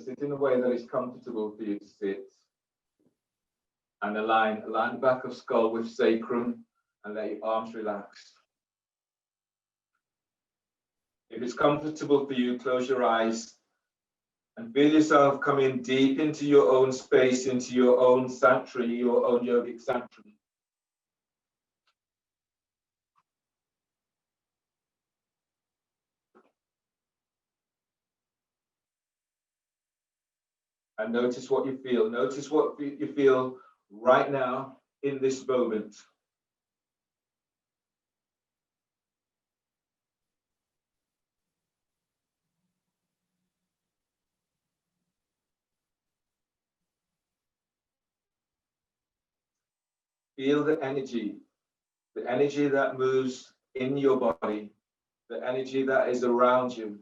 sit in a way that is comfortable for you to sit. And align the back of skull with sacrum and let your arms relax. If it's comfortable for you, close your eyes and feel yourself coming deep into your own space, into your own sanctuary, your own yogic sanctuary. And notice what you feel. Notice what you feel right now in this moment. Feel the energy that moves in your body, the energy that is around you.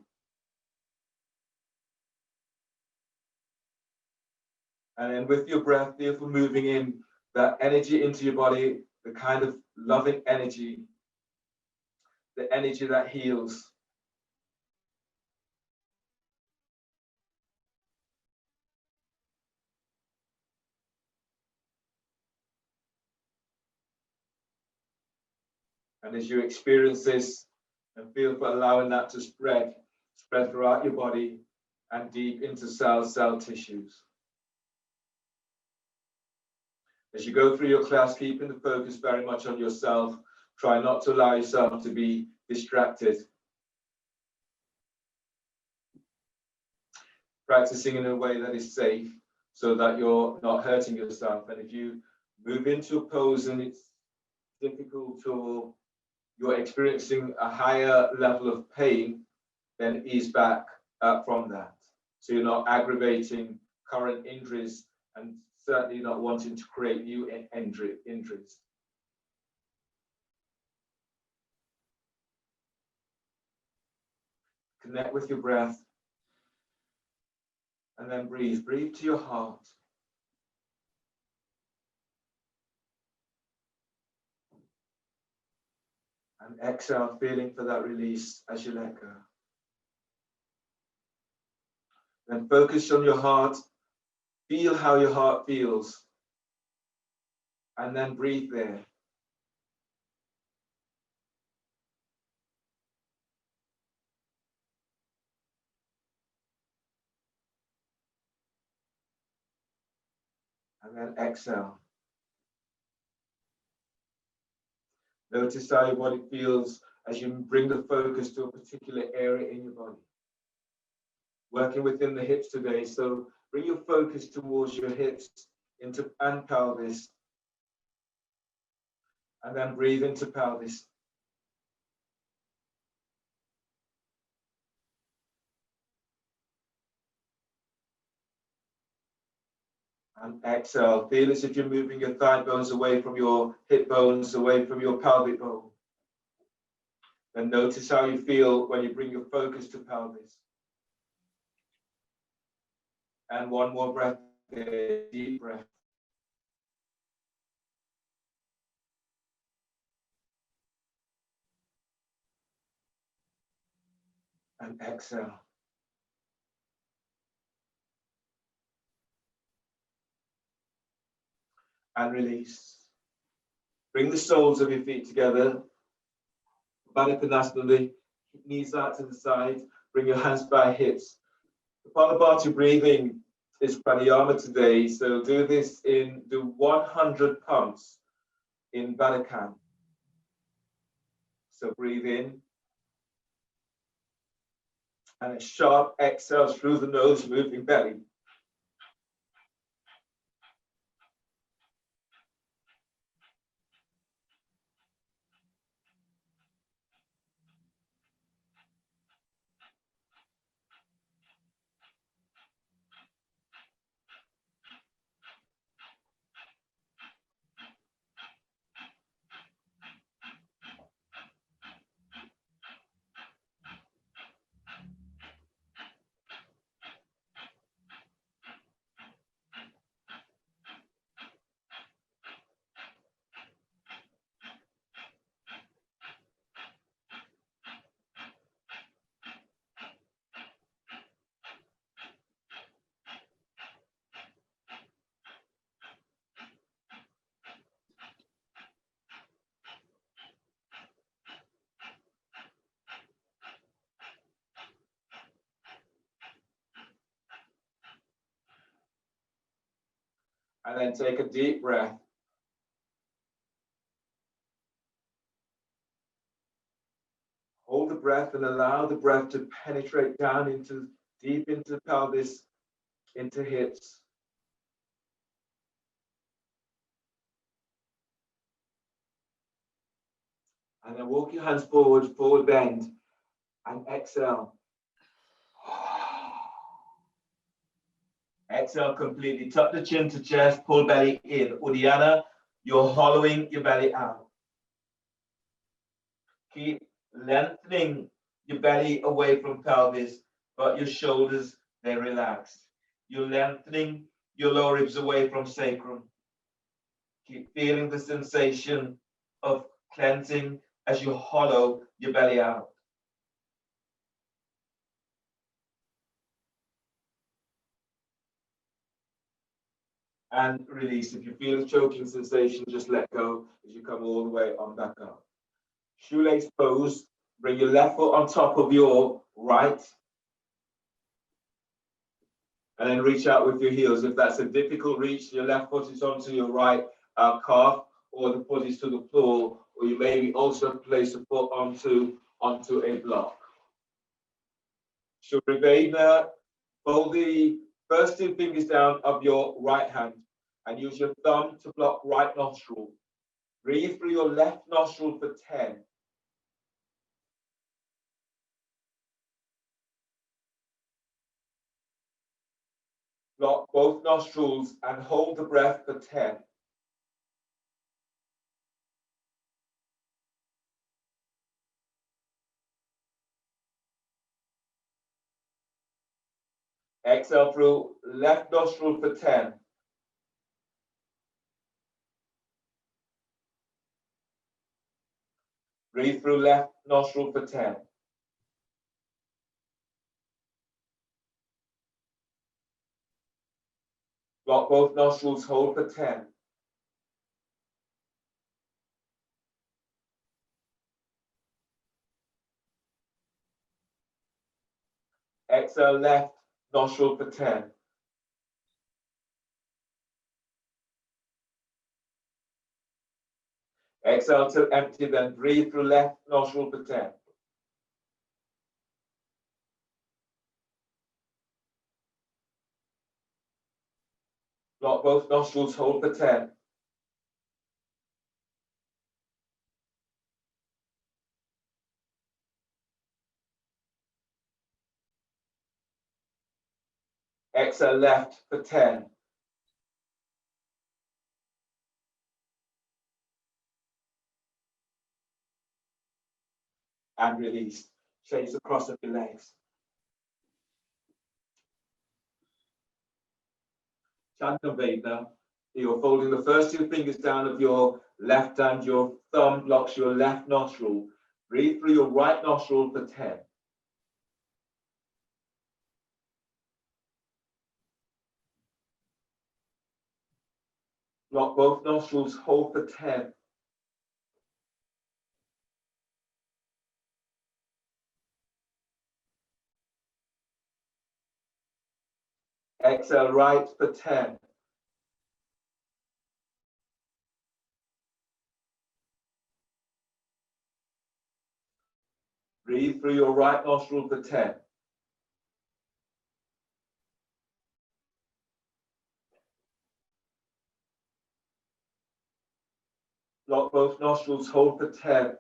And then with your breath, feel for moving in that energy into your body, the kind of loving energy, the energy that heals. And as you experience this, and feel for allowing that to spread throughout your body and deep into cell tissues. As you go through your class, keeping the focus very much on yourself. Try not to allow yourself to be distracted. Practicing in a way that is safe so that you're not hurting yourself. And if you move into a pose and it's difficult or you're experiencing a higher level of pain, then ease back from that. So you're not aggravating current injuries and certainly not wanting to create new injuries. Connect with your breath and then breathe. Breathe to your heart. And exhale, feeling for that release as you let go. Then focus on your heart. Feel how your heart feels. And then breathe there. And then exhale. Notice how your body feels as you bring the focus to a particular area in your body. Working within the hips today, so bring your focus towards your hips and pelvis. And then breathe into pelvis. And exhale. Feel as if you're moving your thigh bones away from your hip bones, away from your pelvic bone. Then notice how you feel when you bring your focus to pelvis. And one more breath there, deep breath. And exhale. And release. Bring the soles of your feet together. Baddha Konasana, knees out to the side. Bring your hands by hips. Kapalabhati breathing is pranayama today, so do 100 pumps in Baddha. So breathe in. And a sharp exhale through the nose, moving belly. And then take a deep breath. Hold the breath and allow the breath to penetrate down into deep into the pelvis, into hips. And then walk your hands forward, forward bend, and exhale. Exhale completely. Tuck the chin to chest, pull belly in. Uddiyana, you're hollowing your belly out. Keep lengthening your belly away from pelvis, but your shoulders, they're relaxed. You're lengthening your lower ribs away from sacrum. Keep feeling the sensation of cleansing as you hollow your belly out. And release. If you feel a choking sensation, just let go as you come all the way on back up. Shoelace pose. Bring your left foot on top of your right. And then reach out with your heels. If that's a difficult reach, your left foot is onto your right calf, or the foot is to the floor, or you maybe also place the foot onto a block. Shavasana. Fold the first two fingers down of your right hand and use your thumb to block right nostril. Breathe through your left nostril for 10. Block both nostrils and hold the breath for 10. Exhale through left nostril for 10. Breathe through left nostril for 10. Block both nostrils, hold for 10. Exhale left nostril for 10. Exhale to empty, then breathe through left nostril for 10. Block both nostrils, hold for 10. Exhale left for 10. And release. Shapes the cross of your legs. Chandraveda. You're folding the first two fingers down of your left hand. Your thumb blocks your left nostril. Breathe through your right nostril for 10. Block both nostrils, hold for 10. Exhale right for 10. Breathe through your right nostril for 10. Block both nostrils, hold for 10.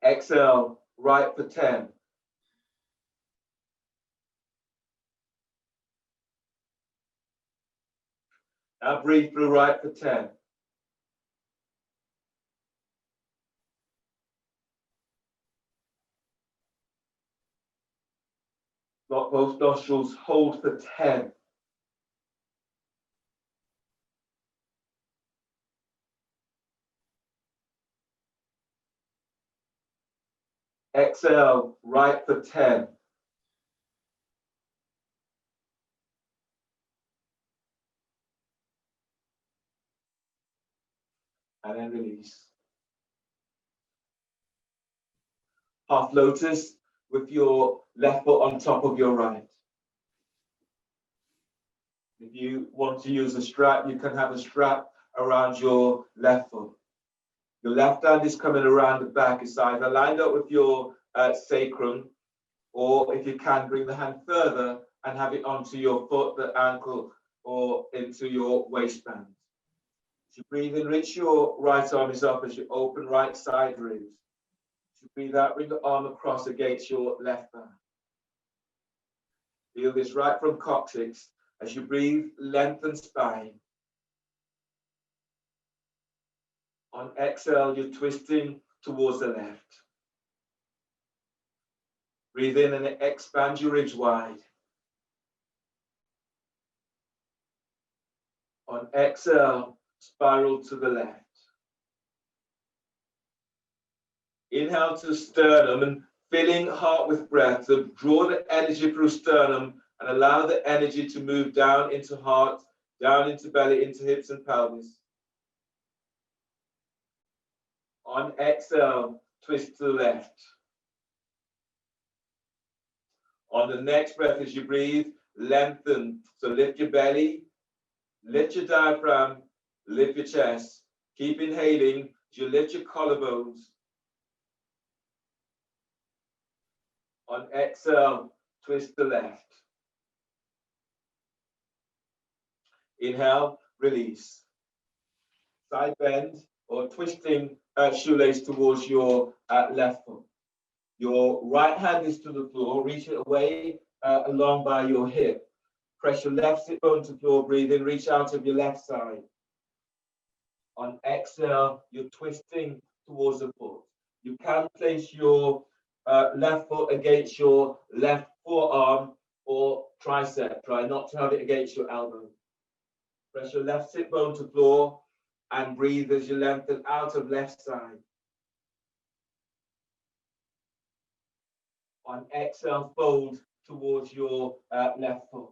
Exhale right for 10. Now breathe through right for 10. Block both nostrils, hold for 10. Exhale right for 10. And then release. Half lotus with your left foot on top of your right. If you want to use a strap, you can have a strap around your left foot. Your left hand is coming around the back. It's either lined up with your sacrum, or if you can, bring the hand further and have it onto your foot, the ankle, or into your waistband. As you breathe in, reach your right arm is up as you open right side ribs. As you breathe out, bring the arm across against your left back. Feel this right from coccyx. As you breathe, lengthen spine. On exhale, you're twisting towards the left. Breathe in and expand your ribs wide. On exhale, spiral to the left. Inhale to sternum and filling heart with breath to draw the energy through sternum and allow the energy to move down into heart, down into belly, into hips and pelvis. On exhale, twist to the left. On the next breath, as you breathe, lengthen. So lift your belly, lift your diaphragm, lift your chest. Keep inhaling as you lift your collarbones. On exhale, twist to the left. Inhale, release. Side bend or twisting shoelace towards your left foot. Your right hand is to the floor, reach it away along by your hip. Press your left sit bone to the floor, breathe in, reach out of your left side. On exhale, you're twisting towards the foot. You can place your left foot against your left forearm or tricep. Try not to have it against your elbow. Press your left sit bone to the floor and breathe as you lengthen out of left side. On exhale, fold towards your left foot.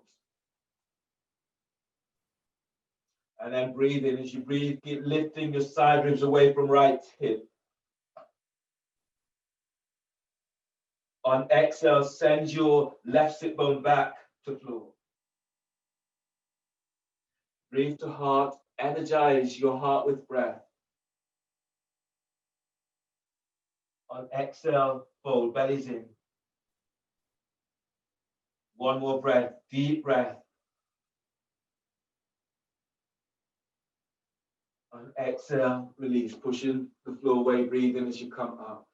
And then breathe in. As you breathe, keep lifting your side ribs away from right hip. On exhale, send your left sit bone back to floor. Breathe to heart. Energize your heart with breath. On exhale, fold, bellies in. One more breath, deep breath. On exhale, release, pushing the floor away, breathing as you come up.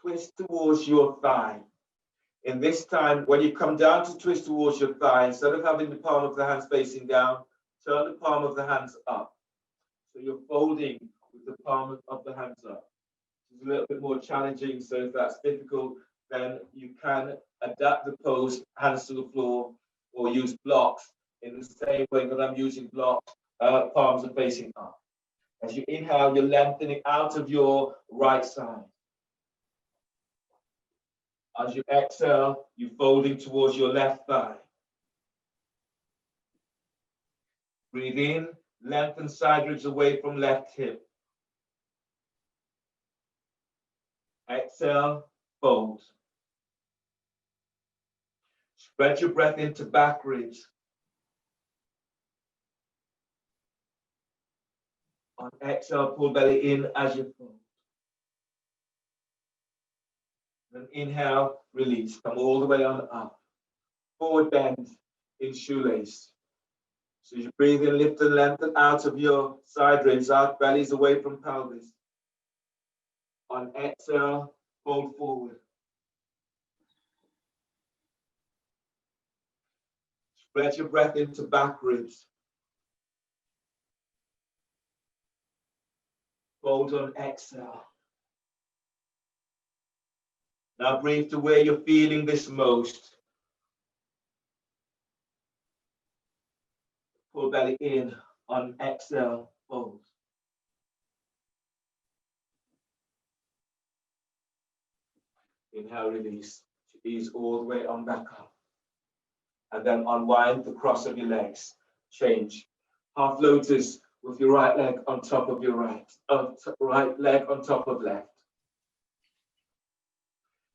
Twist towards your thigh. In this time, when you come down to twist towards your thigh, instead of having the palm of the hands facing down, turn the palm of the hands up. So you're folding with the palm of the hands up. It's a little bit more challenging, so if that's difficult, then you can adapt the pose, hands to the floor, or use blocks in the same way that I'm using blocks, palms are facing up. As you inhale, you're lengthening out of your right side. As you exhale, you're folding towards your left thigh. Breathe in, lengthen side ribs away from left hip. Exhale, fold. Spread your breath into back ribs. On exhale, pull belly in as you fold. Then inhale, release. Come all the way on up. Forward bend in shoelace. So you breathe in, lift and lengthen out of your side ribs, out, bellies away from pelvis. On exhale, fold forward. Spread your breath into back ribs. Fold on exhale. Now breathe to where you're feeling this most. Pull belly in. On exhale, fold. Inhale, release. Ease all the way on back up. And then unwind the cross of your legs. Change. Half lotus with your right leg on top of your right. Right leg on top of left.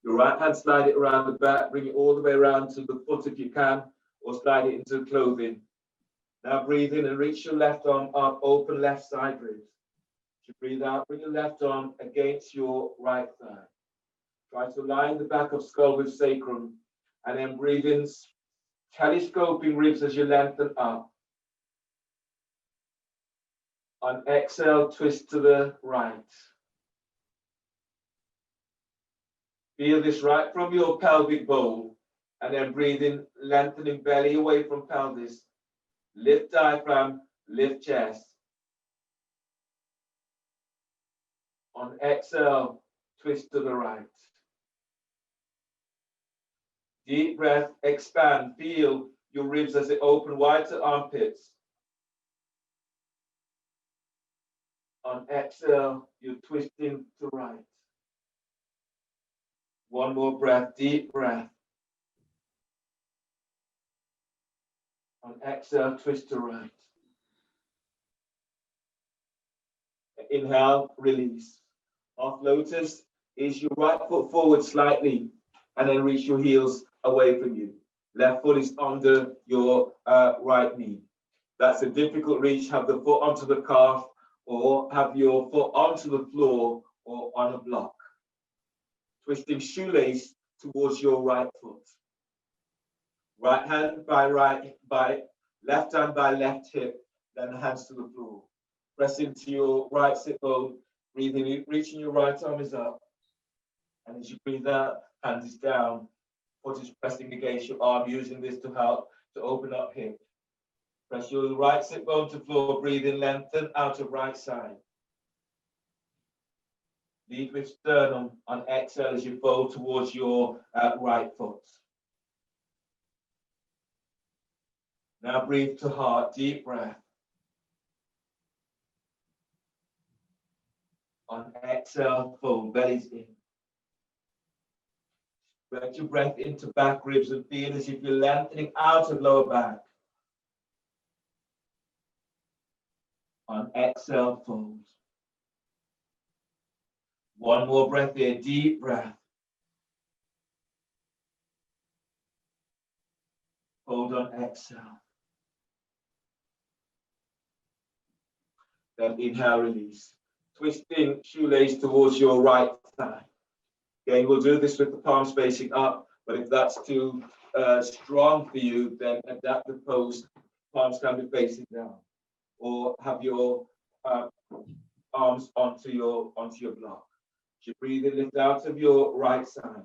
Your right hand, slide it around the back, bring it all the way around to the foot if you can, or slide it into the clothing. Now breathe in and reach your left arm up, open left side ribs. As you breathe out, bring your left arm against your right thigh. Try to line the back of skull with sacrum, and then breathe in, telescoping ribs as you lengthen up. On exhale, twist to the right. Feel this right from your pelvic bowl, and then breathe in, lengthening belly away from pelvis. Lift diaphragm, lift chest. On exhale, twist to the right. Deep breath, expand. Feel your ribs as they open wide to armpits. On exhale, you're twisting to right. One more breath, deep breath. On exhale, twist to right. Inhale, release. Half lotus is your right foot forward slightly, and then reach your heels away from you. Left foot is under your right knee. That's a difficult reach. Have the foot onto the calf, or have your foot onto the floor or on a block. Twisting shoelace towards your right foot. Right hand by left hand by left hip, then hands to the floor. Press into your right sit bone, breathing, reaching your right arm is up. And as you breathe out, hand is down, foot is pressing against your arm, using this to help to open up hip. Press your right sit bone to floor, breathe in, lengthen out of right side. Lead with sternum on exhale as you fold towards your right foot. Now breathe to heart, deep breath. On exhale, fold, bellies in. Spread your breath into back ribs and feel as if you're lengthening out of lower back. On exhale, fold. One more breath here, deep breath. Hold on exhale. Then inhale, release. Twisting shoelace towards your right thigh. Again, we'll do this with the palms facing up, but if that's too strong for you, then adapt the pose. Palms can be facing down, or have your arms onto your block. As you breathe in, lift out of your right side.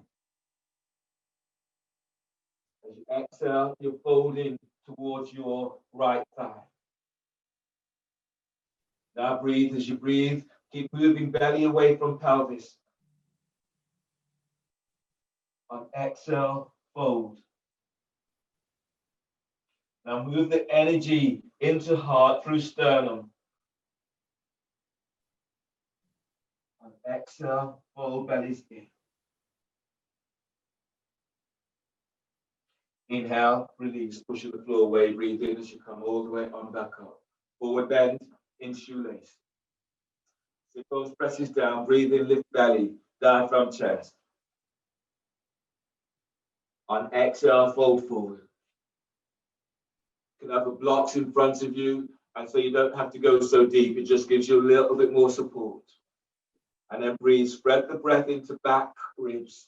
As you exhale, you're folding towards your right thigh. Now breathe. As you breathe, keep moving belly away from pelvis. On exhale, fold. Now move the energy into heart through sternum. On exhale, fold, bellies in. Inhale, release, push the floor away, breathe in as you come all the way on back up. Forward bend in shoelace. Sit bones presses down, breathe in, lift belly, diaphragm chest. On exhale, fold forward. You can have the blocks in front of you, and so you don't have to go so deep. It just gives you a little bit more support. And then breathe, spread the breath into back ribs.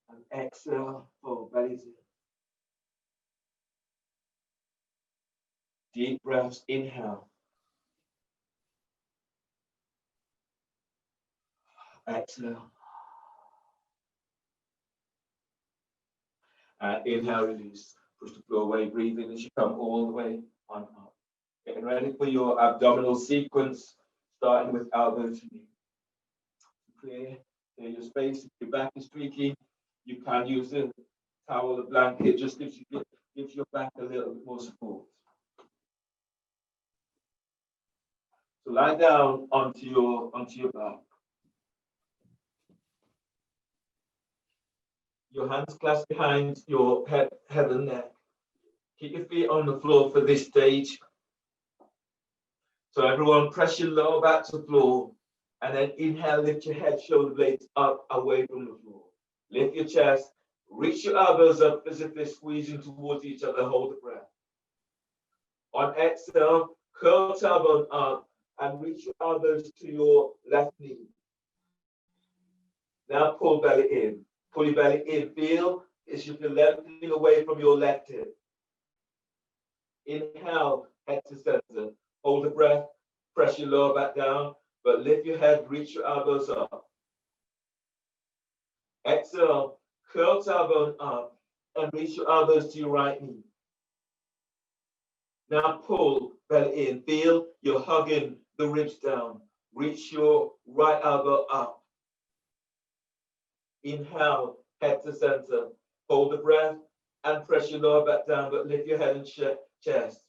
And exhale, fold, bellies in. Deep breaths, inhale. Exhale. And inhale, release. Push the floor away, breathe in as you come all the way on up. Getting ready for your abdominal sequence, starting with elbow to knee. Clear your space. If your back is tweaking, you can use a towel or blanket, just gives your back a little bit more support. So lie down onto your back. Your hands clasped behind your head and neck. Keep your feet on the floor for this stage. So everyone, press your lower back to the floor. And then inhale, lift your head, shoulder blades up, away from the floor. Lift your chest, reach your elbows up as if they're squeezing towards each other. Hold the breath. On exhale, curl tailbone up and reach your elbows to your left knee. Now pull belly in. Pull your belly in. Feel as if you're lengthening away from your left hip. Inhale, head to center. Hold the breath. Press your lower back down, but lift your head, reach your elbows up. Exhale, curl tailbone up and reach your elbows to your right knee. Now pull belly in. Feel you're hugging the ribs down. Reach your right elbow up. Inhale, head to center. Hold the breath and press your lower back down, but lift your head and chest.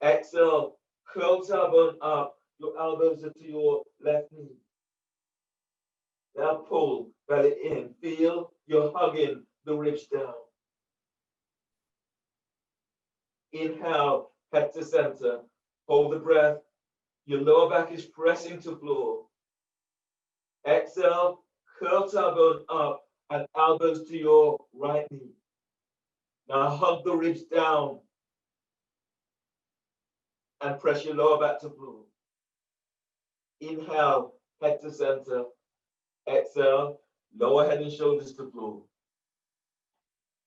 Exhale, curl tailbone up. Your elbows are to your left knee. Now pull belly in. Feel you're hugging the ribs down. Inhale, head to center. Hold the breath. Your lower back is pressing to floor. Exhale, curl tailbone up and elbows to your right knee. Now hug the ribs down and press your lower back to floor. Inhale, head to center. Exhale, lower head and shoulders to floor.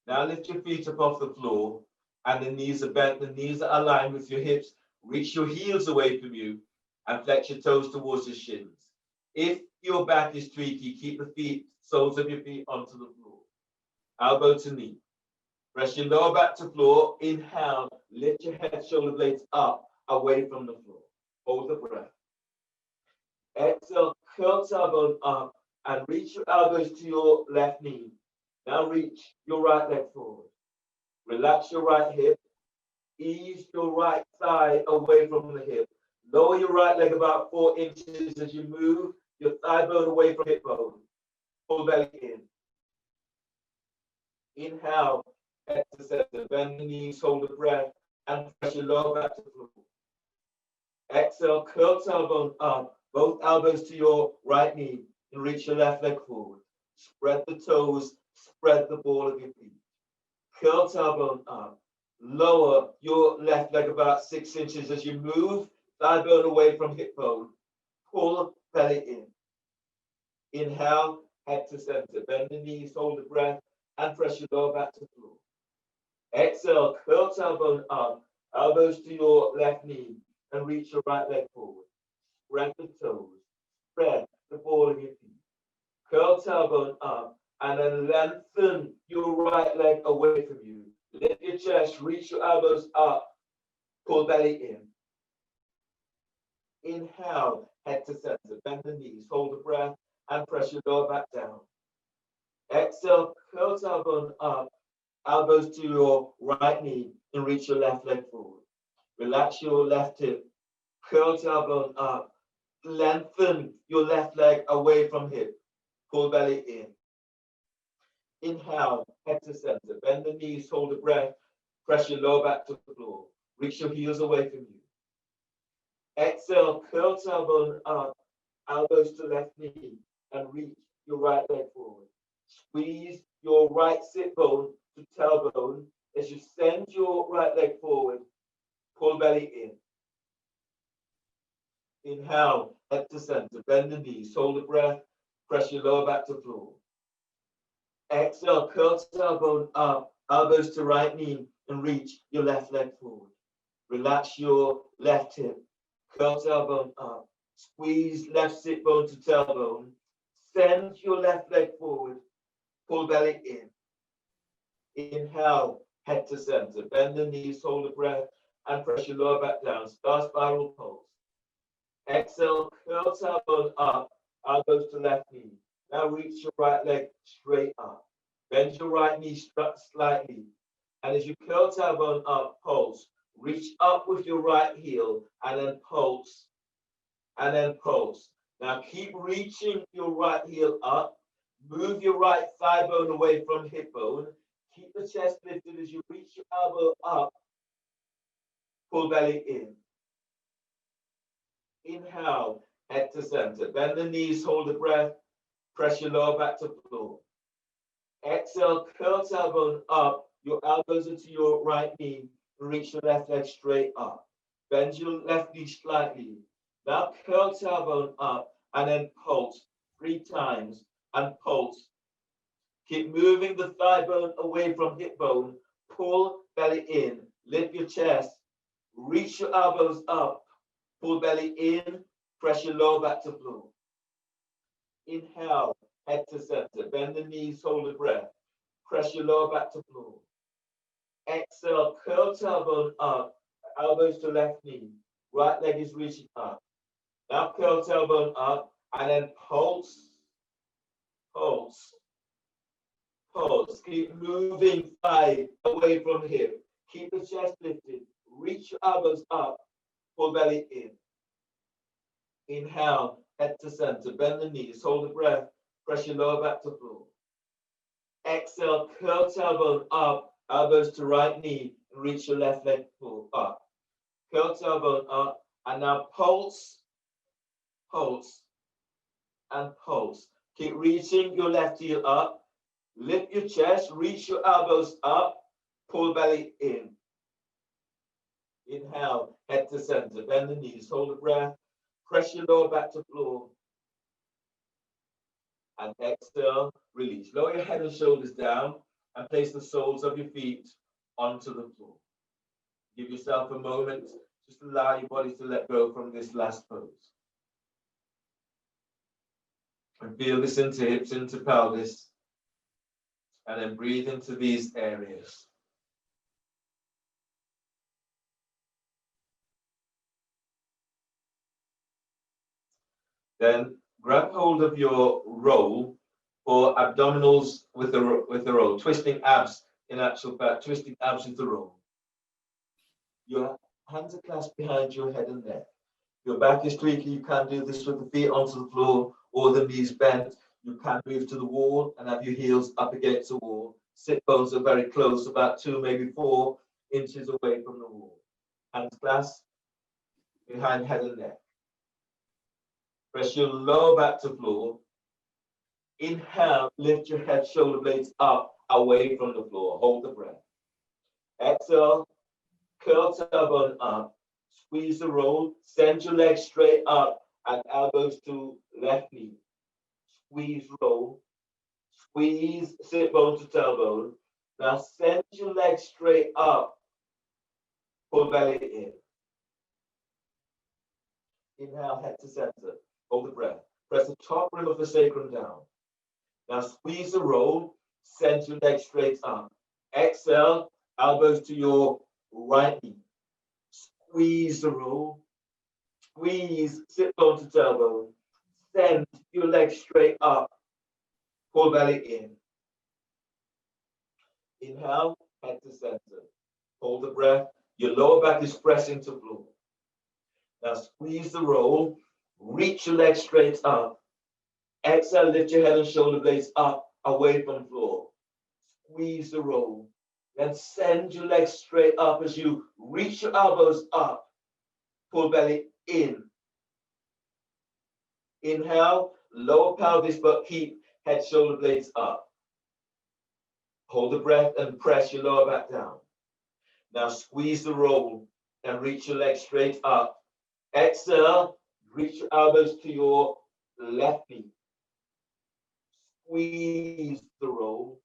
Now lift your feet up off the floor and the knees are bent, the knees are aligned with your hips. Reach your heels away from you and flex your toes towards your shins. If your back is tweaky, keep the soles of your feet onto the floor. Elbow to knee. Press your lower back to floor. Inhale, lift your head, shoulder blades up, away from the floor. Hold the breath. Exhale, curl tailbone up and reach your elbows to your left knee. Now reach your right leg forward. Relax your right hip. Ease your right thigh away from the hip. Lower your right leg about 4 inches as you move your thigh bone away from hip bone. Pull belly in. Inhale, head to center. Bend the knees, hold the breath, and press your lower back to the floor. Exhale, curl tailbone up. Both elbows to your right knee and reach your left leg forward. Spread the toes, spread the ball of your feet. Curl tailbone up. Lower your left leg about 6 inches as you move thigh bone away from hip bone. Pull belly in. Inhale, head to center. Bend the knees, hold the breath, and press your lower back to the floor. Exhale, curl tailbone up. Elbows to your left knee and reach your right leg forward. Spread the toes. Spread the ball of your feet. Curl tailbone up and then lengthen your right leg away from you. Lift your chest, reach your elbows up. Pull belly in. Inhale, head to center. Bend the knees, hold the breath, and press your lower back down. Exhale, curl tailbone up. Elbows to your right knee and reach your left leg forward. Relax your left hip. Curl tailbone up. Lengthen your left leg away from hip. Pull belly in. Inhale, head to center. Bend the knees, hold the breath. Press your lower back to the floor. Reach your heels away from you. Exhale, curl tailbone up. Elbows to left knee and reach your right leg forward. Squeeze your right sit bone to tailbone as you send your right leg forward. Pull belly in. Inhale, head to center. Bend the knees, hold the breath. Press your lower back to floor. Exhale, curl tailbone up, elbows to right knee, and reach your left leg forward. Relax your left hip. Curl tailbone up. Squeeze left sit bone to tailbone. Send your left leg forward. Pull belly in. Inhale, head to center. Bend the knees, hold the breath, and press your lower back down. Star spiral pose. Exhale, curl tailbone up, elbows to left knee. Now reach your right leg straight up. Bend your right knee slightly. And as you curl tailbone up, pulse. Reach up with your right heel and then pulse. And then pulse. Now keep reaching your right heel up. Move your right thigh bone away from hip bone. Keep the chest lifted as you reach your elbow up. Pull belly in. Inhale, head to center. Bend the knees, hold the breath, press your lower back to floor. Exhale, curl tailbone up, your elbows into your right knee, reach your left leg straight up. Bend your left knee slightly. Now curl tailbone up and then pulse 3 times and pulse. Keep moving the thigh bone away from hip bone. Pull belly in, lift your chest, reach your elbows up, pull belly in, press your lower back to floor. Inhale, head to center, bend the knees, hold the breath, press your lower back to floor. Exhale, curl tailbone up, elbows to left knee, right leg is reaching up. Now curl tailbone up and then pulse, pulse, pulse. Keep moving thigh away from hip. Keep the chest lifted. Reach your elbows up. Pull belly in. Inhale, head to center. Bend the knees. Hold the breath. Press your lower back to floor. Exhale, curl tailbone up. Elbows to right knee. And reach your left leg pull up. Curl tailbone up. And now pulse, pulse, and pulse. Keep reaching your left heel up. Lift your chest, reach your elbows up, pull belly in. Inhale, head to center, bend the knees, hold the breath, press your lower back to floor. And exhale, release. Lower your head and shoulders down and place the soles of your feet onto the floor. Give yourself a moment, just allow your body to let go from this last pose. And feel this into hips, into pelvis. And then breathe into these areas. Then grab hold of your roll for abdominals with the roll, twisting abs in actual fact, twisting abs with the roll. Your hands are clasped behind your head and neck. Your back is tweaking. You can do this with the feet onto the floor or the knees bent. You can move to the wall and have your heels up against the wall. Sit bones are very close, about 2, maybe 4 inches away from the wall. Hands clasped behind head and neck. Press your lower back to floor. Inhale, lift your head, shoulder blades up, away from the floor. Hold the breath. Exhale, curl tailbone up. Squeeze the roll. Send your legs straight up and elbows to left knee. Squeeze roll. Squeeze sit bone to tailbone. Now send your legs straight up. Pull belly in. Inhale, head to center. Hold the breath. Press the top rim of the sacrum down. Now squeeze the roll. Send your legs straight up. Exhale, elbows to your right knee. Squeeze the roll. Squeeze sit bone to tailbone. Send your legs straight up. Pull belly in. Inhale, head to center. Hold the breath. Your lower back is pressing to floor. Now squeeze the roll. Reach your legs straight up. Exhale, lift your head and shoulder blades up, away from floor. Squeeze the roll. Then send your legs straight up as you reach your elbows up. Pull belly in. Inhale, lower pelvis, but keep head, shoulder blades up. Hold the breath and press your lower back down. Now squeeze the roll and reach your legs straight up. Exhale, reach your elbows to your left knee. Squeeze the roll.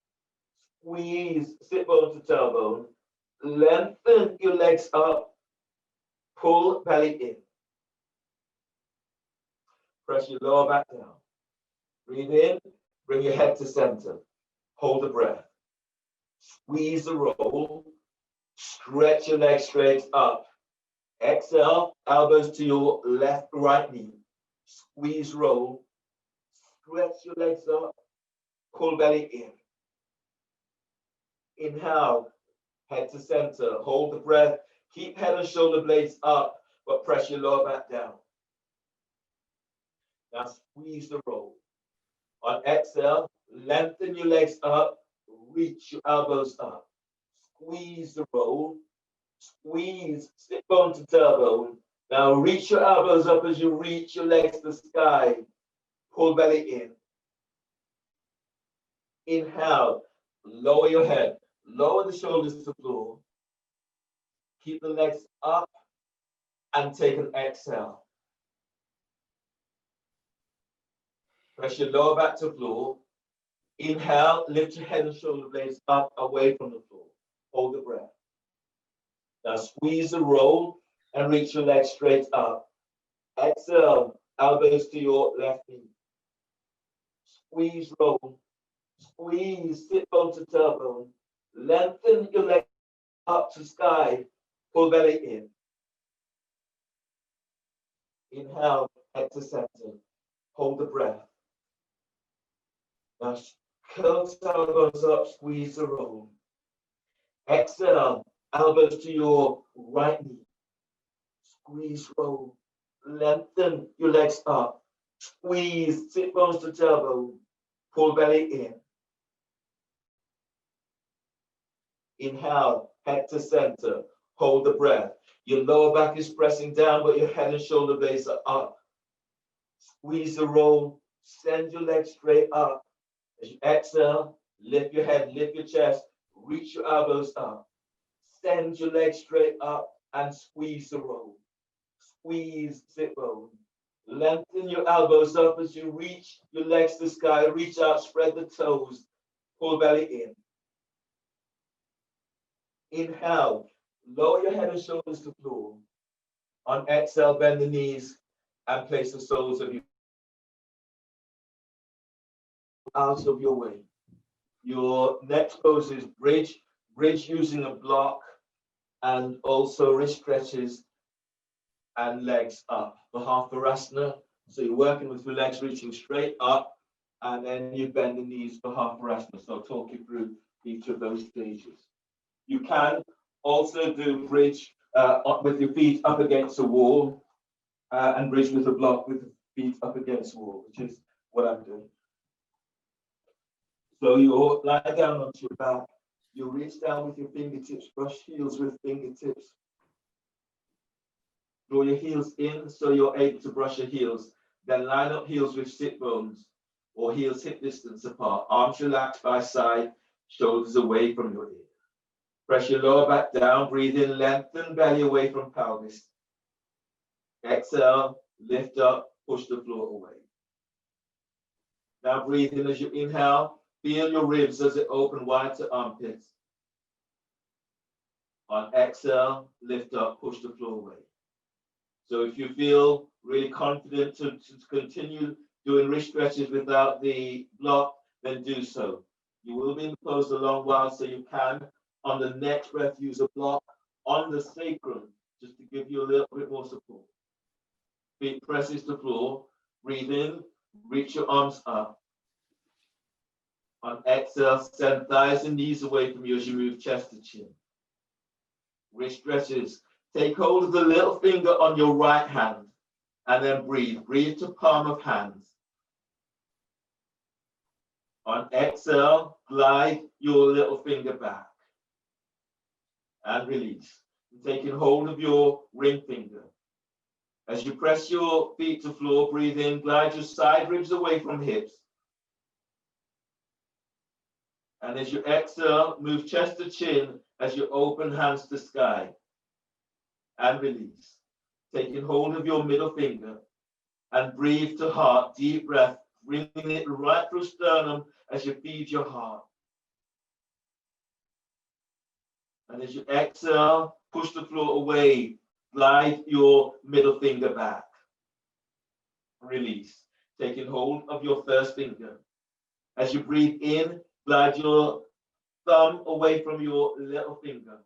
Squeeze sit bone to tailbone. Lengthen your legs up. Pull belly in. Press your lower back down. Breathe in. Bring your head to center. Hold the breath. Squeeze the roll. Stretch your legs straight up. Exhale, elbows to your left, right knee. Squeeze roll. Stretch your legs up. Pull belly in. Inhale, head to center. Hold the breath. Keep head and shoulder blades up, but press your lower back down. Now squeeze the roll. On exhale, lengthen your legs up. Reach your elbows up. Squeeze the roll. Squeeze sit bone to tailbone. Now reach your elbows up as you reach your legs to the sky. Pull belly in. Inhale, lower your head, lower the shoulders to the floor. Keep the legs up and take an exhale. Press your lower back to the floor. Inhale, lift your head and shoulder blades up away from the floor. Hold the breath. Now squeeze the roll and reach your legs straight up. Exhale, elbows to your left knee. Squeeze, roll. Squeeze, sit bone to tailbone. Lengthen your legs up to sky. Pull belly in. Inhale, head to center. Hold the breath. Now curl tailbones up, squeeze the roll. Exhale, elbows to your right knee. Squeeze, roll. Lengthen your legs up. Squeeze, sit bones to tailbone. Pull belly in. Inhale, head to center. Hold the breath. Your lower back is pressing down, but your head and shoulder blades are up. Squeeze the roll. Send your legs straight up. As you exhale, lift your head, lift your chest, reach your elbows up. Send your legs straight up and squeeze the roll. Squeeze, sit bone. Lengthen your elbows up as you reach your legs to the sky. Reach out, spread the toes. Pull belly in. Inhale, lower your head and shoulders to the floor. On exhale, bend the knees and place the soles of your out of your way. Your next pose is bridge using a block, and also wrist stretches and legs up. Mahavirasana. So you're working with your legs reaching straight up, and then you bend the knees for Mahavirasana. So I'll talk you through each of those stages. You can also do bridge with your feet up against a wall, and bridge with a block with the feet up against the wall, which is what I'm doing. So you lie down onto your back. You reach down with your fingertips, brush heels with fingertips. Draw your heels in so you're able to brush your heels. Then line up heels with sit bones or heels hip distance apart. Arms relaxed by side, shoulders away from your ear. Press your lower back down, breathe in, lengthen belly away from pelvis. Exhale, lift up, push the floor away. Now breathe in as you inhale. Feel your ribs as they open wide to armpits. On exhale, lift up, push the floor away. So if you feel really confident to continue doing wrist stretches without the block, then do so. You will be in the pose a long while, so you can, on the next breath, use a block on the sacrum, just to give you a little bit more support. Feet presses the floor, breathe in, reach your arms up. On exhale, send thighs and knees away from you as you move chest to chin. Wrist stretches. Take hold of the little finger on your right hand and then breathe. Breathe to palm of hands. On exhale, glide your little finger back and release. Taking hold of your ring finger. As you press your feet to floor, breathe in, glide your side ribs away from hips. And as you exhale, move chest to chin as you open hands to sky. And release. Taking hold of your middle finger and breathe to heart. Deep breath, bringing it right through sternum as you feed your heart. And as you exhale, push the floor away. Glide your middle finger back. Release. Taking hold of your first finger. As you breathe in, glide your thumb away from your little finger.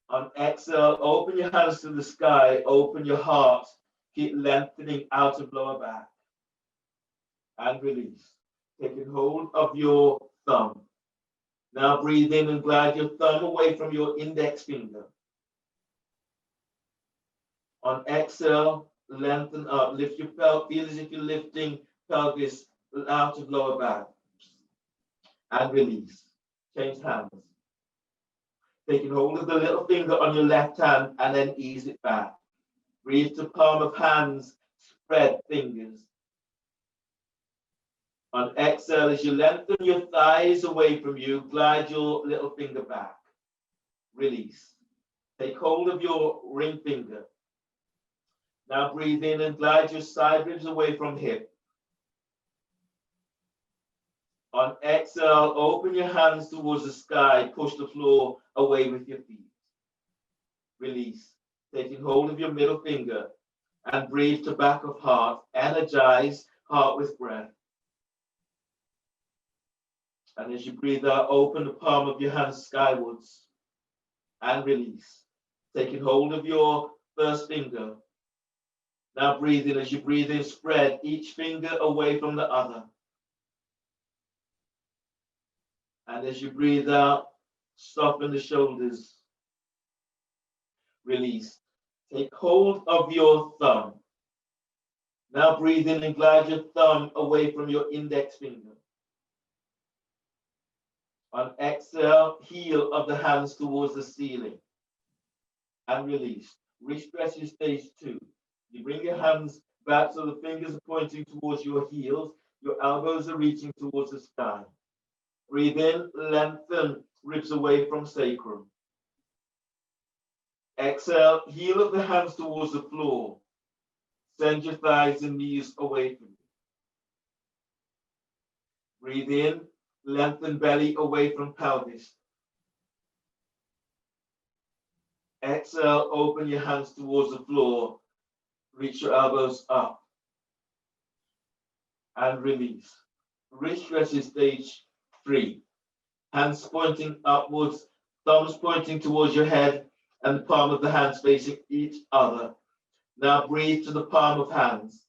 On exhale, open your hands to the sky, open your heart, keep lengthening out of lower back. And release. Taking hold of your thumb. Now breathe in and glide your thumb away from your index finger. On exhale, lengthen up, lift your pelvis, feel as if you're lifting pelvis out of lower back. And release. Change hands. Taking hold of the little finger on your left hand and then ease it back. Breathe to palm of hands, spread fingers. On exhale, as you lengthen your thighs away from you, glide your little finger back. Release. Take hold of your ring finger. Now breathe in and glide your side ribs away from hip. On exhale, open your hands towards the sky, push the floor away with your feet. Release. Taking hold of your middle finger and breathe to back of heart. Energize heart with breath. And as you breathe out, open the palm of your hands skywards and release. Taking hold of your first finger. Now breathe in. As you breathe in, spread each finger away from the other. And as you breathe out, soften the shoulders. Release. Take hold of your thumb. Now breathe in and glide your thumb away from your index finger. On exhale, heel of the hands towards the ceiling. And release. Re-stretch your stage 2. You bring your hands back so the fingers are pointing towards your heels. Your elbows are reaching towards the sky. Breathe in, lengthen ribs away from sacrum. Exhale, heel of the hands towards the floor. Send your thighs and knees away from you. Breathe in, lengthen belly away from pelvis. Exhale, open your hands towards the floor. Reach your elbows up. And release. Wrist stretches stage 3. Hands pointing upwards, thumbs pointing towards your head, and the palm of the hands facing each other. Now breathe to the palm of hands.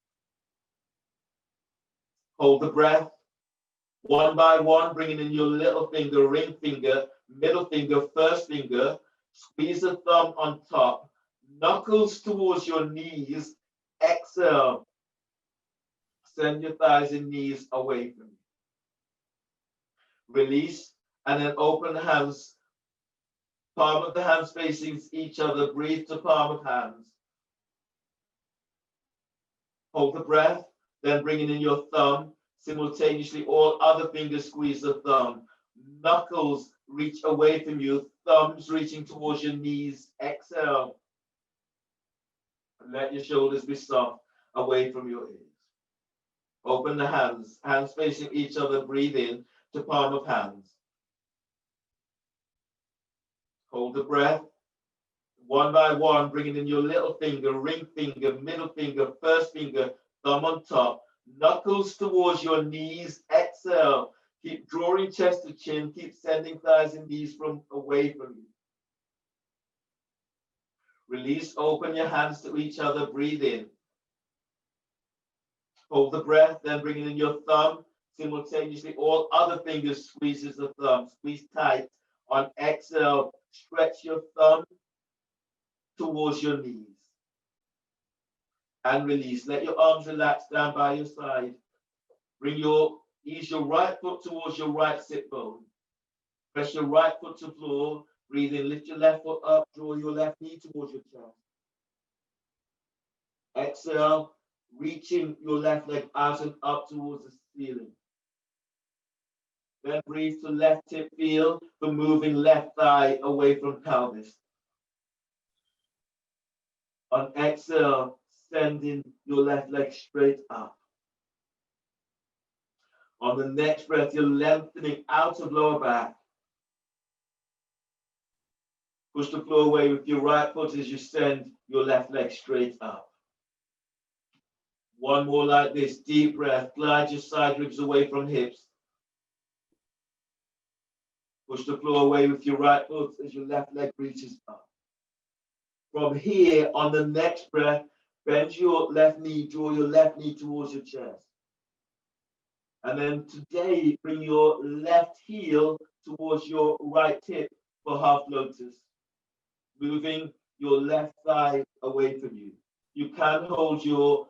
Hold the breath. One by one, bringing in your little finger, ring finger, middle finger, first finger. Squeeze the thumb on top. Knuckles towards your knees. Exhale. Send your thighs and knees away from you. Release, and then open the hands. Palm of the hands facing each other. Breathe to palm of hands. Hold the breath, then bringing in your thumb. Simultaneously, all other fingers squeeze the thumb. Knuckles reach away from you. Thumbs reaching towards your knees. Exhale. Let your shoulders be soft away from your ears. Open the hands. Hands facing each other. Breathe in to palm of hands. Hold the breath. One by one, bringing in your little finger, ring finger, middle finger, first finger, thumb on top. Knuckles towards your knees. Exhale. Keep drawing chest to chin. Keep sending thighs and knees from away from you. Release. Open your hands to each other. Breathe in. Hold the breath. Then bringing in your thumb. Simultaneously, all other fingers squeezes the thumb. Squeeze tight. On exhale, stretch your thumb towards your knees. And release. Let your arms relax down by your side. Ease your right foot towards your right sit bone. Press your right foot to floor. Breathe in. Lift your left foot up. Draw your left knee towards your chest. Exhale. Reaching your left leg out and up towards the ceiling. Then breathe to left hip feel for moving left thigh away from pelvis. On exhale, sending your left leg straight up. On the next breath, you're lengthening out of lower back. Push the floor away with your right foot as you send your left leg straight up. One more like this, deep breath. Glide your side ribs away from hips. Push the floor away with your right foot as your left leg reaches up. From here, on the next breath, bend your left knee, draw your left knee towards your chest. And then today, bring your left heel towards your right hip for half lotus, moving your left thigh away from you. You can hold your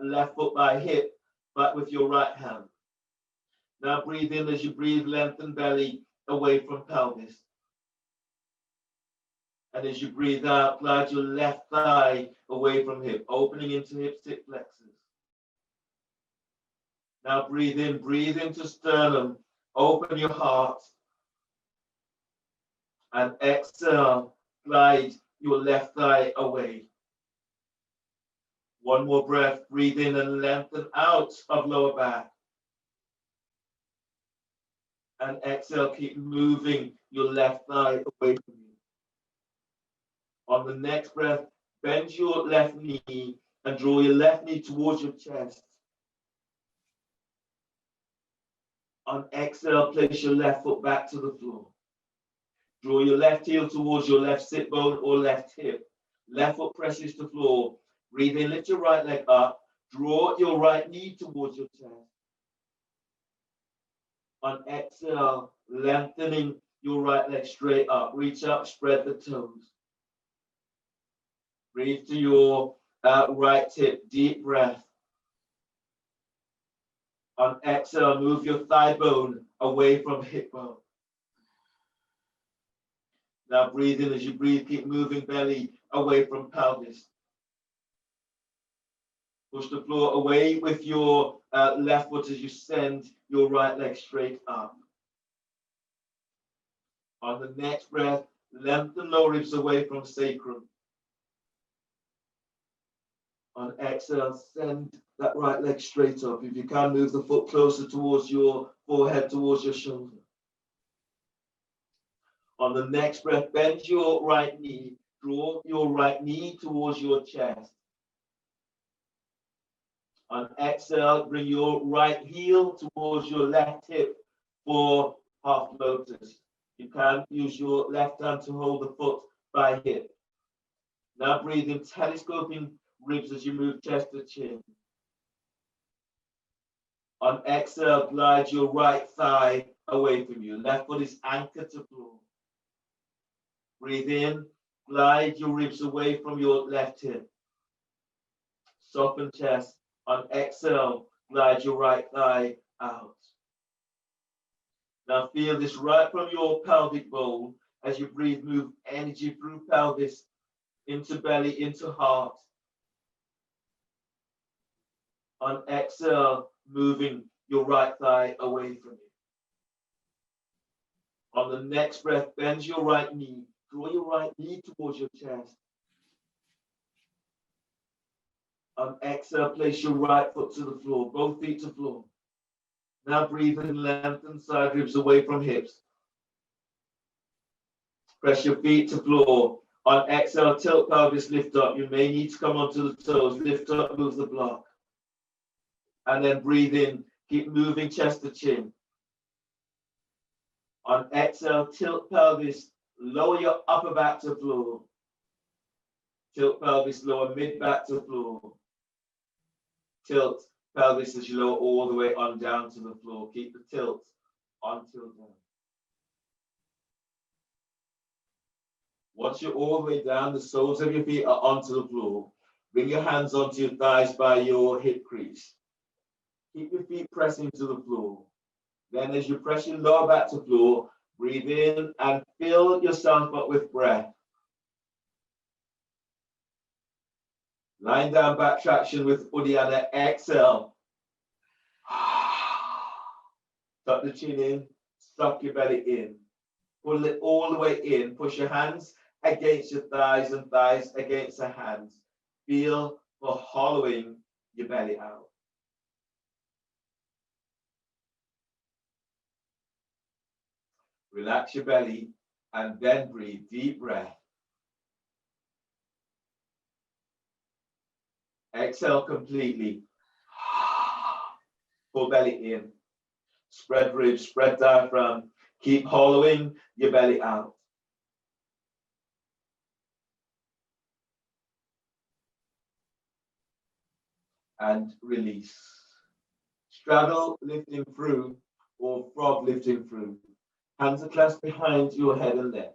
left foot by hip, but with your right hand. Now breathe in. As you breathe, lengthen belly away from pelvis. And as you breathe out, glide your left thigh away from hip, opening into hip flexors. Now breathe into sternum, open your heart. And exhale, glide your left thigh away. One more breath, breathe in and lengthen out of lower back. And exhale, keep moving your left thigh away from you. On the next breath, bend your left knee and draw your left knee towards your chest. On exhale, place your left foot back to the floor. Draw your left heel towards your left sit bone or left hip. Left foot presses the floor. Breathe in, lift your right leg up. Draw your right knee towards your chest. On exhale, lengthening your right leg straight up. Reach up, spread the toes. Breathe to your right hip, deep breath. On exhale, move your thigh bone away from hip bone. Now breathe in. As you breathe, keep moving belly away from pelvis. Push the floor away with your left foot as you send your right leg straight up. On the next breath, lengthen lower ribs away from sacrum. On exhale, send that right leg straight up. If you can, move the foot closer towards your forehead, towards your shoulder. On the next breath, bend your right knee. Draw your right knee towards your chest. On exhale, bring your right heel towards your left hip for half lotus. You can use your left hand to hold the foot by hip. Now breathe in, telescoping ribs as you move chest to chin. On exhale, glide your right thigh away from you. Left foot is anchored to floor. Breathe in, glide your ribs away from your left hip. Soften chest. On exhale, glide your right thigh out. Now feel this right from your pelvic bone. As you breathe, move energy through pelvis, into belly, into heart. On exhale, moving your right thigh away from you. On the next breath, bend your right knee. Draw your right knee towards your chest. On exhale, place your right foot to the floor, both feet to floor. Now breathe in, lengthen side ribs away from hips. Press your feet to floor. On exhale, tilt pelvis, lift up. You may need to come onto the toes. Lift up, move the block. And then breathe in, keep moving chest to chin. On exhale, tilt pelvis, lower your upper back to floor. Tilt pelvis, lower mid back to floor. Tilt pelvis as you lower all the way on down to the floor. Keep the tilt until down. Once you're all the way down, the soles of your feet are onto the floor. Bring your hands onto your thighs by your hip crease. Keep your feet pressing to the floor. Then as you press your lower back to floor, breathe in and fill yourself up with breath. Lying down back traction with Uddiyana. Exhale. Tuck the chin in, suck your belly in. Pull it all the way in. Push your hands against your thighs and thighs against the hands. Feel for hollowing your belly out. Relax your belly and then breathe. Deep breath. Exhale completely. Pull belly in. Spread ribs, spread diaphragm. Keep hollowing your belly out. And release. Straddle lifting through or frog lifting through. Hands are clasped behind your head and neck.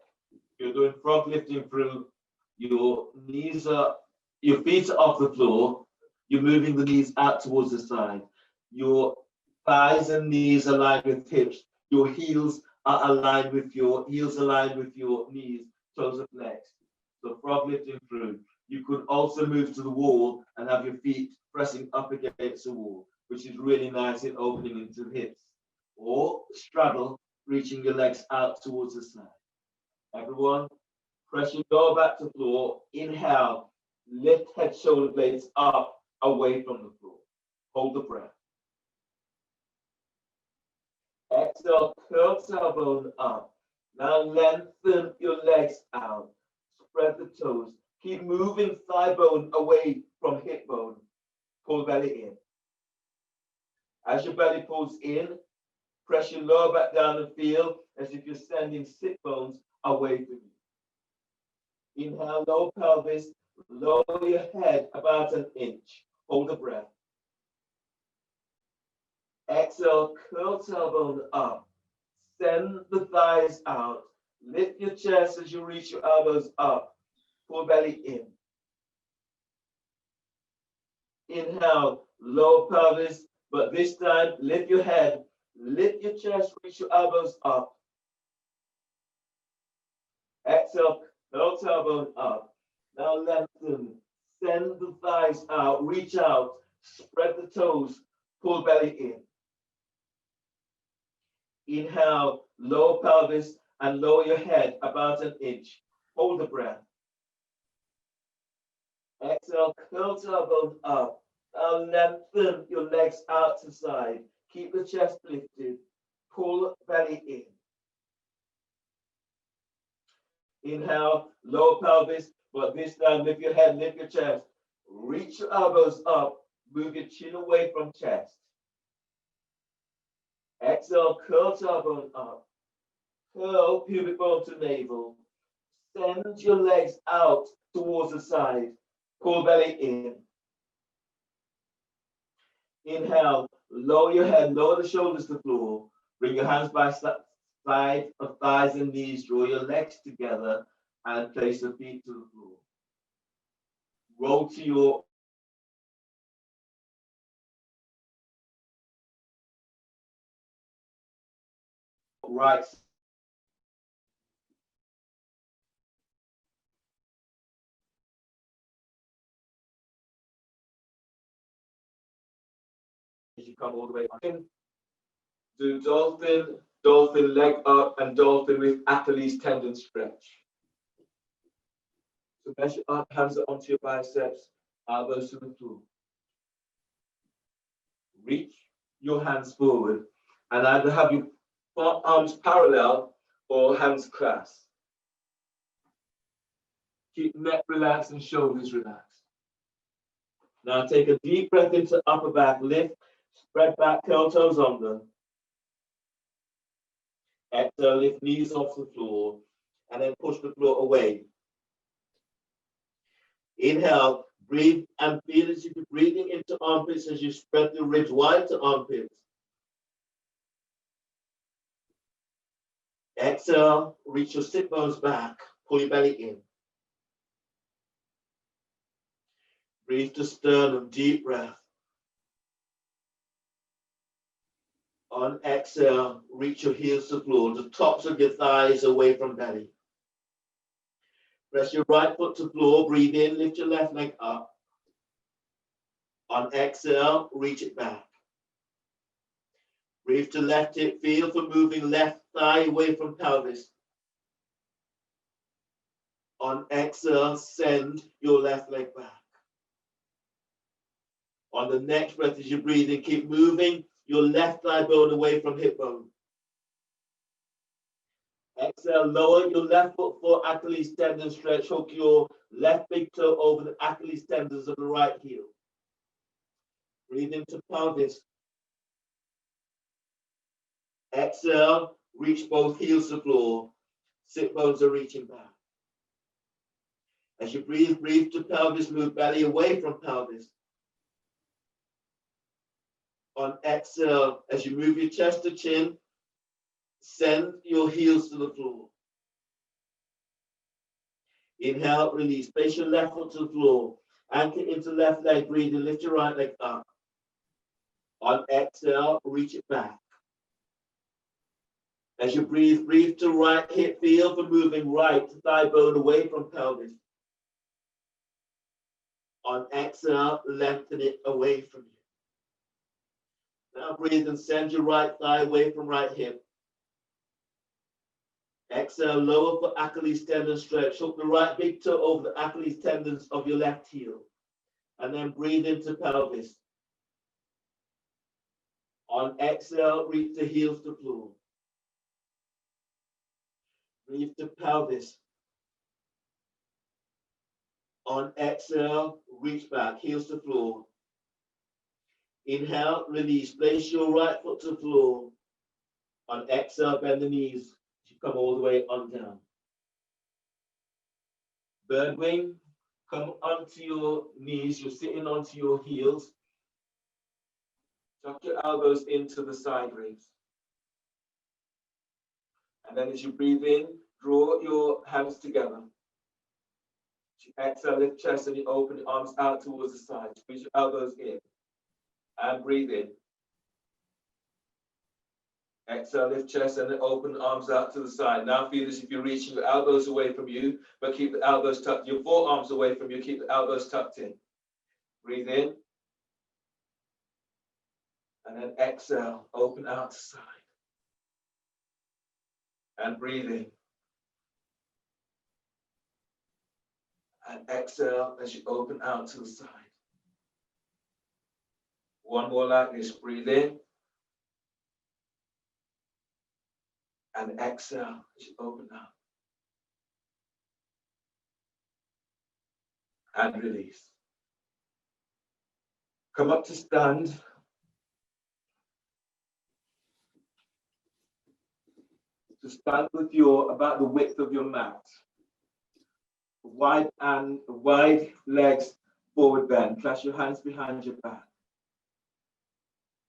You're doing frog lifting through. Your knees are, your feet are off the floor. You're moving the knees out towards the side. Your thighs and knees aligned with hips. Your heels are aligned with your knees. Toes are flexed. So frog lifting through. You could also move to the wall and have your feet pressing up against the wall, which is really nice in opening into the hips. Or straddle, reaching your legs out towards the side. Everyone, press your lower back to floor. Inhale, lift head, shoulder blades up, away from the floor. Hold the breath. Exhale, curl tailbone up. Now lengthen your legs out. Spread the toes. Keep moving thigh bone away from hip bone. Pull belly in. As your belly pulls in, press your lower back down and feel as if you're sending sit bones away from you. Inhale, lower pelvis. Lower your head about an inch. Hold the breath. Exhale, curl tailbone up. Send the thighs out. Lift your chest as you reach your elbows up. Pull belly in. Inhale, lower pelvis, but this time lift your head. Lift your chest, reach your elbows up. Exhale, curl tailbone up. Now lengthen. Send the thighs out. Reach out. Spread the toes. Pull belly in. Inhale, lower pelvis and lower your head about an inch. Hold the breath. Exhale, curl tailbone up. Now lengthen your legs out to side. Keep the chest lifted. Pull belly in. Inhale, lower pelvis, but this time lift your head, lift your chest. Reach your elbows up. Move your chin away from chest. Exhale, curl tailbone up. Curl pubic bone to navel. Send your legs out towards the side. Pull belly in. Inhale, lower your head, lower the shoulders to the floor. Bring your hands by side of thighs and knees. Draw your legs together and place your feet to the floor. Roll to your right. As you come all the way in. Do dolphin, dolphin leg up, and dolphin with Achilles tendon stretch. So measure up, hands onto your biceps, elbows to the floor. Reach your hands forward and either have your arms parallel or hands clasped. Keep neck relaxed and shoulders relaxed. Now take a deep breath into upper back, lift, spread back, curl toes under. Exhale, lift knees off the floor and then push the floor away. Inhale, breathe and feel as if you're breathing into armpits as you spread the ribs wide to armpits. Exhale, reach your sit bones back, pull your belly in. Breathe to sternum, deep breath. On exhale, reach your heels to the floor, the tops of your thighs away from belly. Press your right foot to the floor, breathe in, lift your left leg up. On exhale, reach it back. Breathe to left hip, feel for moving left thigh away from pelvis. On exhale, send your left leg back. On the next breath, as you breathe in, keep moving your left thigh bone away from hip bone. Exhale, lower your left foot for Achilles tendon stretch. Hook your left big toe over the Achilles tendons of the right heel. Breathe into pelvis. Exhale, reach both heels to the floor. Sit bones are reaching back. As you breathe, breathe to pelvis, move belly away from pelvis. On exhale, as you move your chest to chin, send your heels to the floor. Inhale, release. Place your left foot to the floor. Anchor into left leg, breathe and lift your right leg up. On exhale, reach it back. As you breathe, breathe to right hip, feel for moving right thigh bone away from pelvis. On exhale, lengthen it away from you. Now breathe and send your right thigh away from right hip. Exhale, lower for Achilles tendon stretch. Hook the right big toe over the Achilles tendons of your left heel. And then breathe into pelvis. On exhale, reach the heels to floor. Breathe to pelvis. On exhale, reach back, heels to floor. Inhale, release. Place your right foot to floor. On exhale, bend the knees. You come all the way on down. Bird wing, come onto your knees. You're sitting onto your heels. Tuck your elbows into the side ribs. And then as you breathe in, draw your hands together. You exhale, lift chest, and you open your arms out towards the side. Squeeze your elbows in. And breathe in. Exhale, lift chest, and then open arms out to the side. Now feel as if you're reaching your elbows away from you, but keep the elbows tucked. Your forearms away from you, keep the elbows tucked in. Breathe in. And then exhale, open out to side. And breathe in. And exhale as you open out to the side. One more like this. Breathe in. And exhale as you open out. And release. Come up to stand. To stand with your about the width of your mat. Wide legs, forward bend. Clasp your hands behind your back.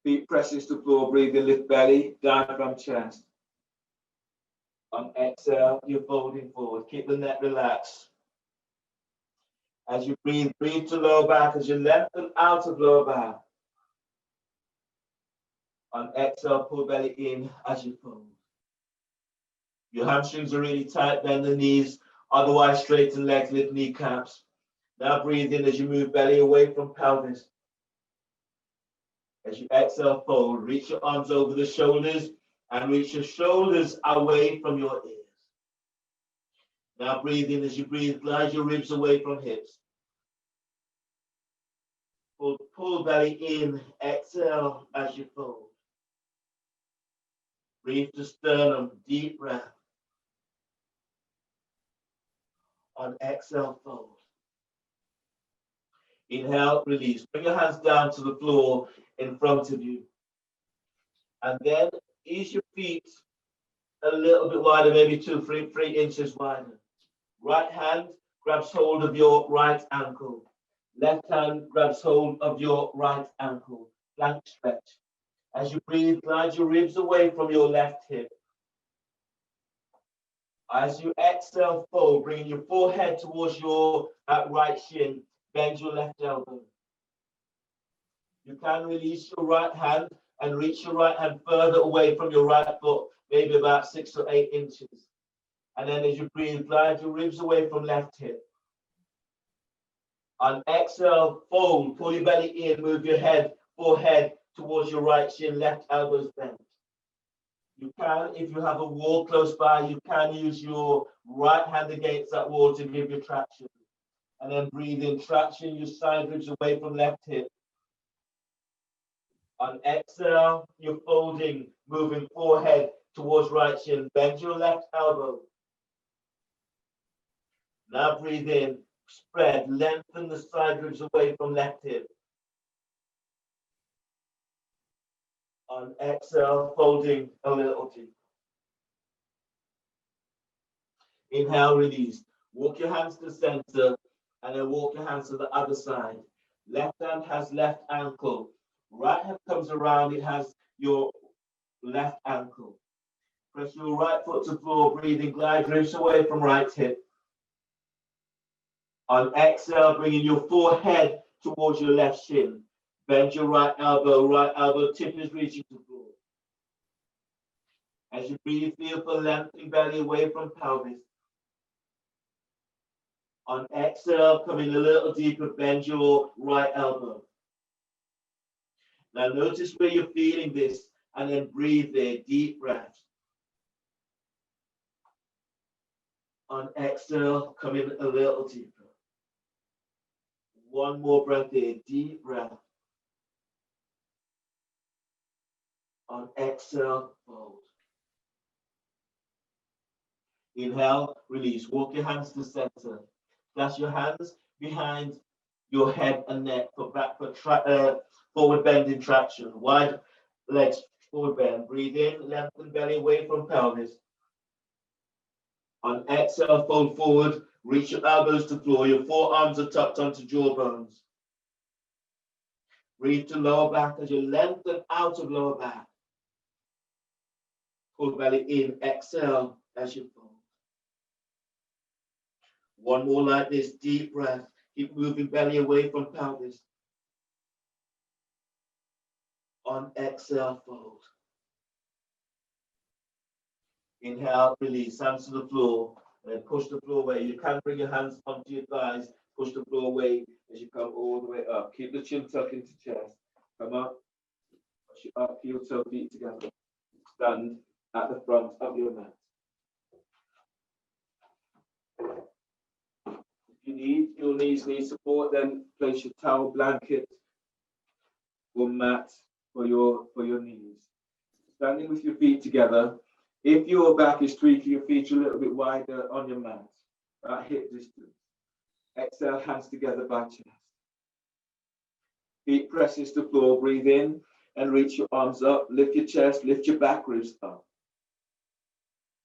Feet presses to floor. Breathe in, lift belly, diaphragm, chest. On exhale, you're folding forward. Keep the neck relaxed. As you breathe, breathe to lower back as you lengthen out of lower back. On exhale, pull belly in as you fold. Your hamstrings are really tight, bend the knees. Otherwise, straighten legs, lift kneecaps. Now breathe in as you move belly away from pelvis. As you exhale, fold. Reach your arms over the shoulders and reach your shoulders away from your ears. Now breathe in as you breathe. Glide your ribs away from hips. Pull belly in. Exhale as you fold. Breathe to sternum. Deep breath. On exhale, fold. Inhale, release. Bring your hands down to the floor in front of you. And then ease your feet a little bit wider, maybe 2-3 inches wider. Right hand grabs hold of your right ankle. Left hand grabs hold of your right ankle. Plank stretch. As you breathe, glide your ribs away from your left hip. As you exhale, fold, bringing your forehead towards your right shin. Bend your left elbow. You can release your right hand and reach your right hand further away from your right foot, maybe about 6 or 8 inches. And then as you breathe, glide your ribs away from left hip. On exhale, fold, pull your belly in, move your forehead towards your right shin, left elbows bent. You can, if you have a wall close by, you can use your right hand against that wall to give you traction. And then breathe in, traction your side ribs away from left hip. On exhale, you're folding, moving forehead towards right shin. Bend your left elbow. Now breathe in, spread, lengthen the side ribs away from left hip. On exhale, folding a little deeper. Inhale, release. Walk your hands to center and then walk your hands to the other side. Left hand has left ankle. Right hand comes around, it has your left ankle. Press your right foot to floor, breathing, glide ribs away from right hip. On exhale, bringing your forehead towards your left shin. Bend your right elbow tip is reaching to floor. As you breathe, feel for lengthening belly away from pelvis. On exhale, come in a little deeper, bend your right elbow. Now notice where you're feeling this, and then breathe there, deep breath. On exhale, come in a little deeper. One more breath there, deep breath. On exhale, fold. Inhale, release. Walk your hands to center. Place your hands behind your head and neck for forward bending traction. Wide legs, forward bend. Breathe in, lengthen belly away from pelvis. On exhale, fold forward. Reach your elbows to floor. Your forearms are tucked onto jaw bones. Breathe to lower back as you lengthen out of lower back. Pull belly in. Exhale as you fold. One more like this. Deep breath. Keep moving belly away from pelvis. On exhale, fold. Inhale, release. Hands to the floor. And then push the floor away. You can bring your hands onto your thighs. Push the floor away as you come all the way up. Keep the chin tucked into chest. Come up. Push it up. Heel toe feet together. Stand at the front of your mat. If you need, your knees need support, then place your towel, blanket, or mat for your knees. Standing with your feet together. If your back is tweaking, your feet are a little bit wider on your mat, at hip distance. Exhale, hands together by chest. Feet presses to floor. Breathe in and reach your arms up. Lift your chest, lift your back ribs up.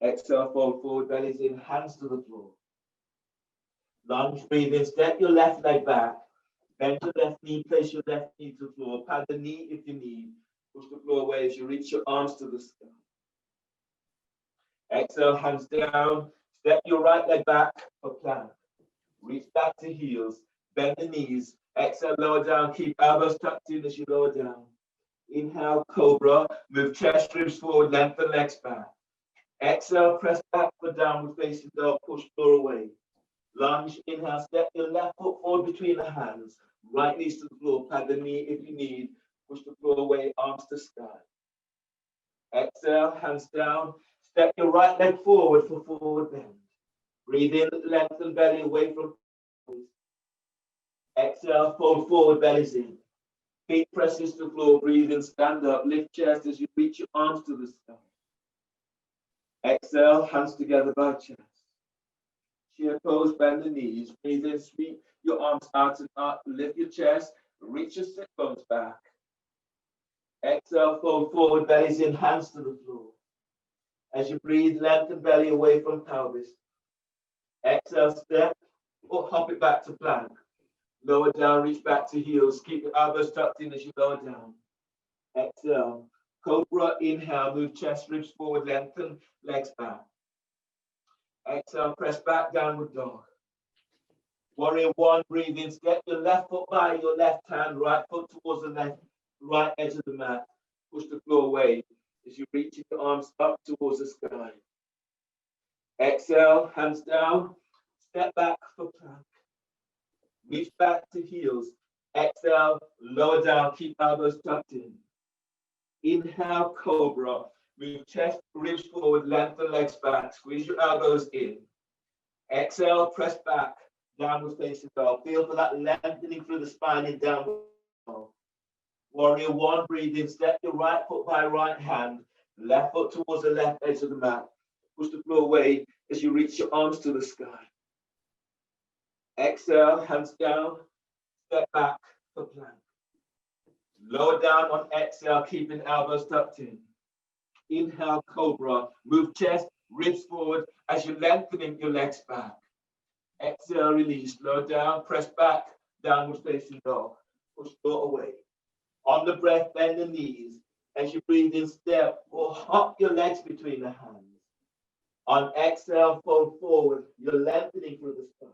Exhale, fold forward, bellies in, hands to the floor. Lunge, breathe in, step your left leg back. Bend your left knee, place your left knee to the floor. Pad the knee if you need. Push the floor away as you reach your arms to the sky. Exhale, hands down. Step your right leg back for plank. Reach back to heels. Bend the knees. Exhale, lower down. Keep elbows tucked in as you lower down. Inhale, cobra. Move chest, ribs forward, lengthen legs back. Exhale, press back for downward facing dog. Push floor away. Lunge, inhale, step your left foot forward between the hands. Right knees to the floor. Pad the knee if you need. Push the floor away, arms to sky. Exhale, hands down. Step your right leg forward for forward bend. Breathe in, lengthen belly away from pelvis. Exhale, fold forward, bellies in. Feet presses to floor. Breathe in, stand up. Lift chest as you reach your arms to the sky. Exhale, hands together by chest. Chair pose, bend the knees. Breathe in, sweep your arms out and up. Lift your chest. Reach your sit bones back. Exhale, fold forward, bellies in, hands to the floor. As you breathe, lengthen belly away from pelvis. Exhale, step or hop it back to plank. Lower down, reach back to heels. Keep your elbows tucked in as you lower down. Exhale. Cobra, inhale, move chest, ribs forward, lengthen, legs back. Exhale, press back, downward dog. Warrior one, breathe in. Step your left foot by your left hand, right foot towards the left, right edge of the mat. Push the floor away as you reach your arms up towards the sky. Exhale, hands down. Step back for plank. Reach back to heels. Exhale, lower down, keep elbows tucked in. Inhale, cobra. Move chest, ribs forward, lengthen legs back. Squeeze your elbows in. Exhale, press back, downward facing dog. Feel for that lengthening through the spine in downward dog. Warrior one, breathe in. Step your right foot by right hand. Left foot towards the left edge of the mat. Push the floor away as you reach your arms to the sky. Exhale, hands down. Step back for plank. Lower down on exhale, keeping elbows tucked in. Inhale, cobra. Move chest, ribs forward as you're lengthening your legs back. Exhale, release. Lower down, press back, downward facing dog. Push floor away. On the breath, bend the knees. As you breathe in, step or hop your legs between the hands. On exhale, fold forward. You're lengthening through the spine.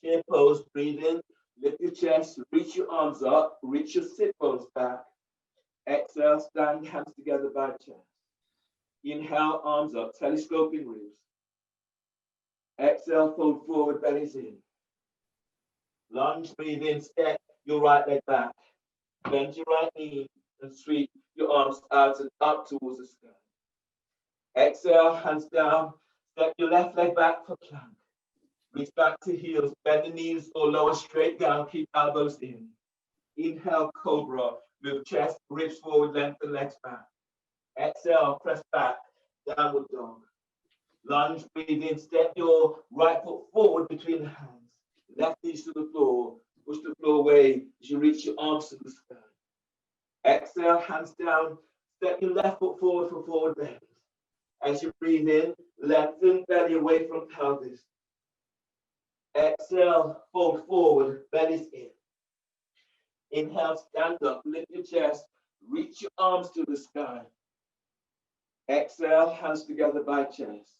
Chair pose, breathe in, lift your chest, reach your arms up, reach your sit bones back. Exhale, stand hands together by chest. Inhale, arms up, telescoping ribs. Exhale, fold forward, belly's in. Lunge, breathe in, step your right leg back. Bend your right knee and sweep your arms out and up towards the sky. Exhale, hands down. Step your left leg back for plank. Reach back to heels. Bend the knees or lower straight down. Keep elbows in. Inhale, cobra. Move chest, ribs forward, lengthen legs back. Exhale, press back. Downward dog. Lunge, breathe in. Step your right foot forward between the hands. Left knees to the floor. Push the floor away as you reach your arms to the sky. Exhale, hands down. Step your left foot forward for forward bend. As you breathe in, lengthen belly away from pelvis. Exhale, fold forward, belly's in. Inhale, stand up, lift your chest, reach your arms to the sky. Exhale, hands together by chest.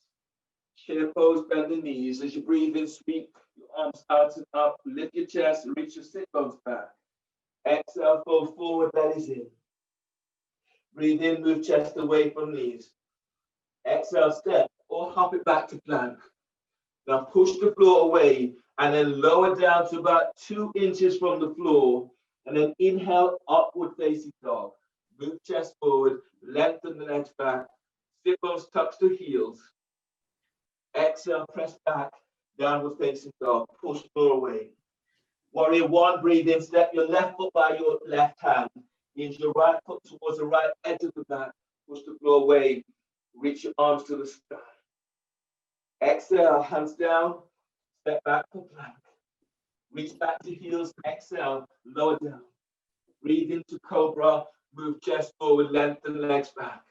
Chair pose, bend the knees. As you breathe in, sweep your arms out and up, lift your chest, reach your sit bones back. Exhale, fold forward, belly's in. Breathe in, move chest away from knees. Exhale, step or hop it back to plank. Now push the floor away and then lower down to about 2 inches from the floor. And then inhale, upward facing dog. Move chest forward, lengthen the legs back. Sit bones touch the heels. Exhale, press back, downward facing dog. Push the floor away. Warrior one, breathe in, step your left foot by your left hand. Hinge your right foot towards the right edge of the mat. Push the floor away. Reach your arms to the sky. Exhale, hands down. Step back for plank. Reach back to heels. Exhale, lower down. Breathe into cobra. Move chest forward, lengthen legs back.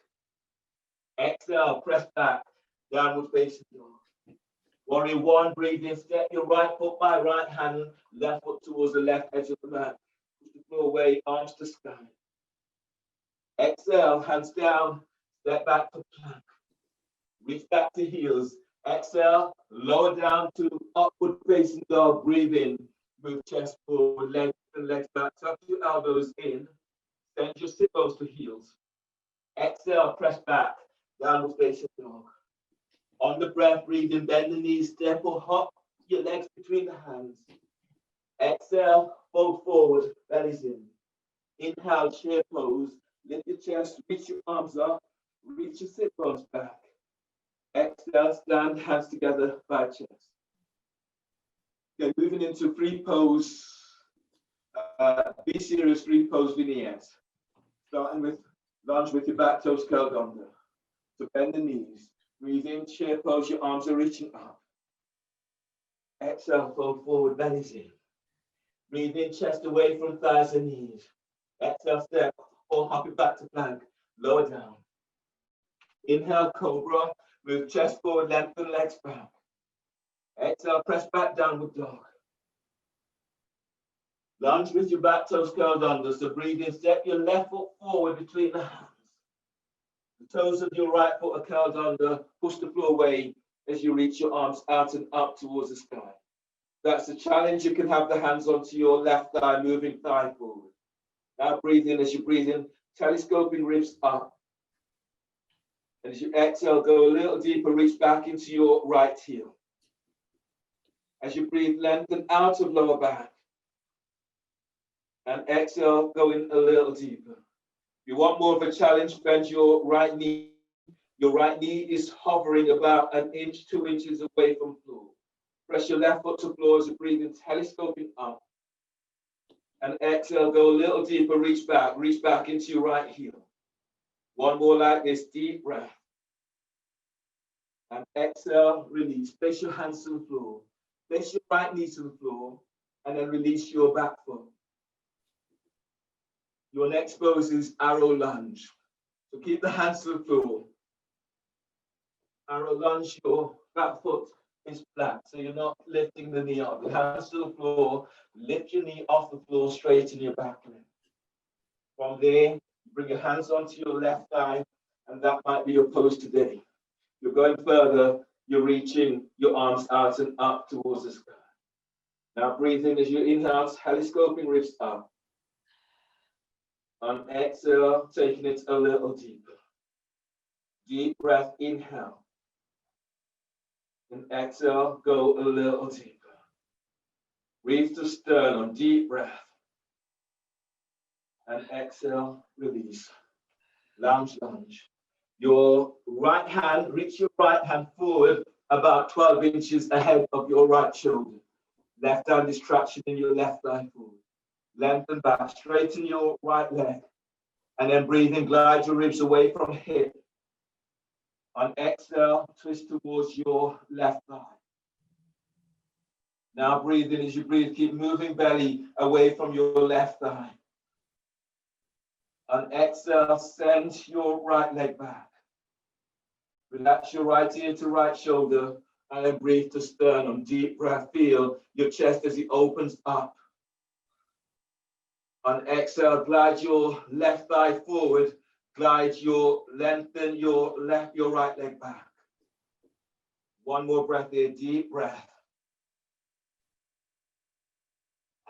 Exhale, press back. Downward facing dog. Warrior one, breathe in. Step your right foot by right hand. Left foot towards the left edge of the mat. Push the floor away, arms to sky. Exhale, hands down. Step back for plank. Reach back to heels. Exhale, lower down to upward facing dog. Breathe in. Move chest forward, lengthen legs back. Tuck your elbows in. Send your sit bones to heels. Exhale, press back. Downward facing dog. On the breath, breathe in. Bend the knees. Step or hop your legs between the hands. Exhale, fold forward. Belly's in. Inhale, chair pose. Lift your chest. Reach your arms up. Reach your sit bones back. Exhale, stand, hands together by chest. Okay, moving into free pose. Be serious, free pose vignettes. Starting with lunge with your back toes curled under. So bend the knees. Breathe in, chair pose, your arms are reaching up. Exhale, fold forward, belly's in. Breathe in, chest away from thighs and knees. Exhale, step or hop it back to plank. Lower down. Inhale, cobra. Move chest forward, lengthen legs back. Exhale, press back, downward dog. Lunge with your back toes curled under. So breathe in, step your left foot forward between the hands. The toes of your right foot are curled under. Push the floor away as you reach your arms out and up towards the sky. That's a challenge. You can have the hands onto your left thigh, moving thigh forward. Now breathe in. As you breathe in, telescoping ribs up. And as you exhale, go a little deeper, reach back into your right heel. As you breathe, lengthen out of lower back. And exhale, go in a little deeper. If you want more of a challenge, bend your right knee. Your right knee is hovering about 1 inch, 2 inches away from floor. Press your left foot to floor as you breathe in, telescoping up. And exhale, go a little deeper, reach back into your right heel. One more like this, deep breath. And exhale, release. Place your hands to the floor. Place your right knee to the floor. And then release your back foot. Your next pose is arrow lunge. So keep the hands to the floor. Arrow lunge, your back foot is flat. So you're not lifting the knee up. The hands to the floor. Lift your knee off the floor, straighten your back leg. From there, bring your hands onto your left thigh. And that might be your pose today. You're going further, you're reaching your arms out and up towards the sky. Now breathe in as you inhale, telescoping ribs up. On exhale, taking it a little deeper. Deep breath, inhale. And And exhale, go a little deeper. Breathe to sternum, deep breath. And exhale, release. Lunge. Your right hand, reach your right hand forward about 12 inches ahead of your right shoulder. Left hand is traction in your left thigh forward. Lengthen back, straighten your right leg. And then breathe in, glide your ribs away from hip. On exhale, twist towards your left thigh. Now breathe in. As you breathe, keep moving belly away from your left thigh. On exhale, send your right leg back. Relax your right ear to right shoulder and then breathe to sternum. Deep breath, feel your chest as it opens up. On exhale, glide your left thigh forward. Lengthen your right leg back. One more breath here, deep breath.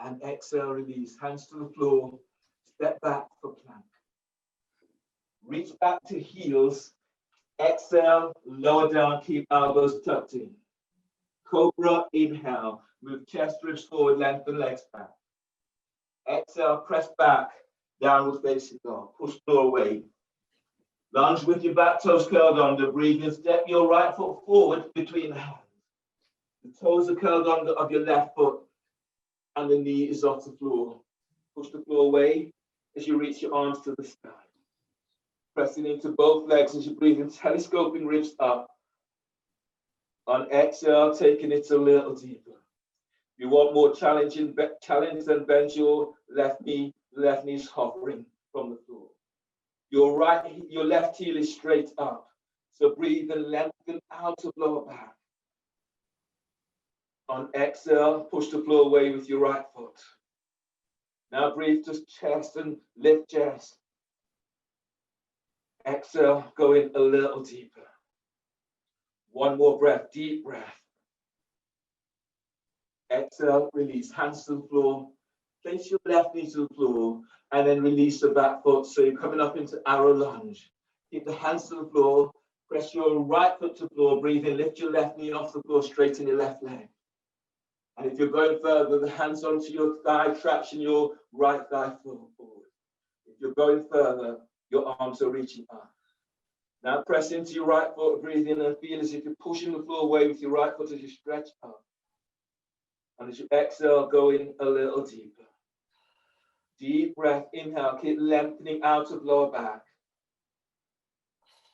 And exhale, release. Hands to the floor. Step back for plank. Reach back to heels. Exhale, lower down, keep elbows tucked in. Cobra, inhale. Move chest, ribs forward, lengthen legs back. Exhale, press back, downward facing dog. Push floor away. Lunge with your back toes curled under. Breathe in, step your right foot forward between the hands. The toes are curled under of your left foot and the knee is off the floor. Push the floor away as you reach your arms to the sky. Pressing into both legs as you breathe in, telescoping ribs up. On exhale, taking it a little deeper. If you want more challenge, then bend your left knee. The left knee is hovering from the floor. Your left heel is straight up. So breathe and lengthen out of lower back. On exhale, push the floor away with your right foot. Now breathe to chest and lift chest. Exhale, go in a little deeper. One more breath, deep breath. Exhale, release, hands to the floor. Place your left knee to the floor and then release the back foot. So you're coming up into arrow lunge. Keep the hands to the floor. Press your right foot to the floor. Breathe in, lift your left knee off the floor, straighten your left leg. And if you're going further, the hands onto your thigh, traction your right thigh forward. If you're going further, your arms are reaching up. Now press into your right foot, breathe in and feel as if you're pushing the floor away with your right foot as you stretch up. And as you exhale, go in a little deeper. Deep breath, inhale, keep lengthening out of lower back.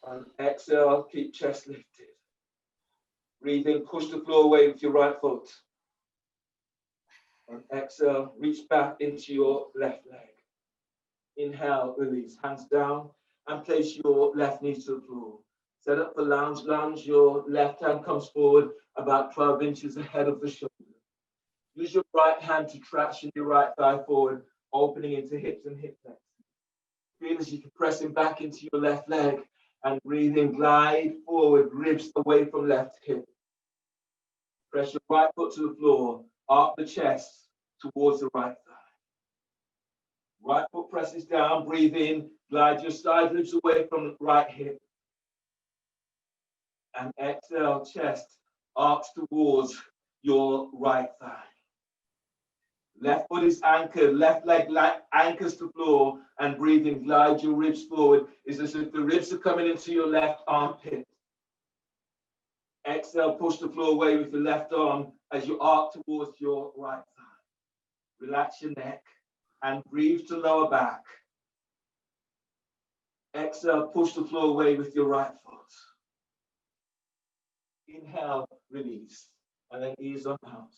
And exhale, keep chest lifted. Breathe in, push the floor away with your right foot. And exhale, reach back into your left leg. Inhale, release, hands down, and place your left knee to the floor. Set up for lunge. Lunge, your left hand comes forward about 12 inches ahead of the shoulder. Use your right hand to traction your right thigh forward, opening into hips and hip flexors. Feel as you can press him back into your left leg and breathe in, glide forward, ribs away from left hip. Press your right foot to the floor, arc the chest towards the right thigh. Right foot presses down, breathe in, glide your side ribs away from the right hip. And exhale, chest arcs towards your right thigh. Left foot is anchored, left leg anchors to floor, and breathe in, glide your ribs forward. It's as if the ribs are coming into your left armpit. Exhale, push the floor away with the left arm as you arc towards your right thigh. Relax your neck and breathe to lower back. Exhale, push the floor away with your right foot. Inhale, release, and then ease on out.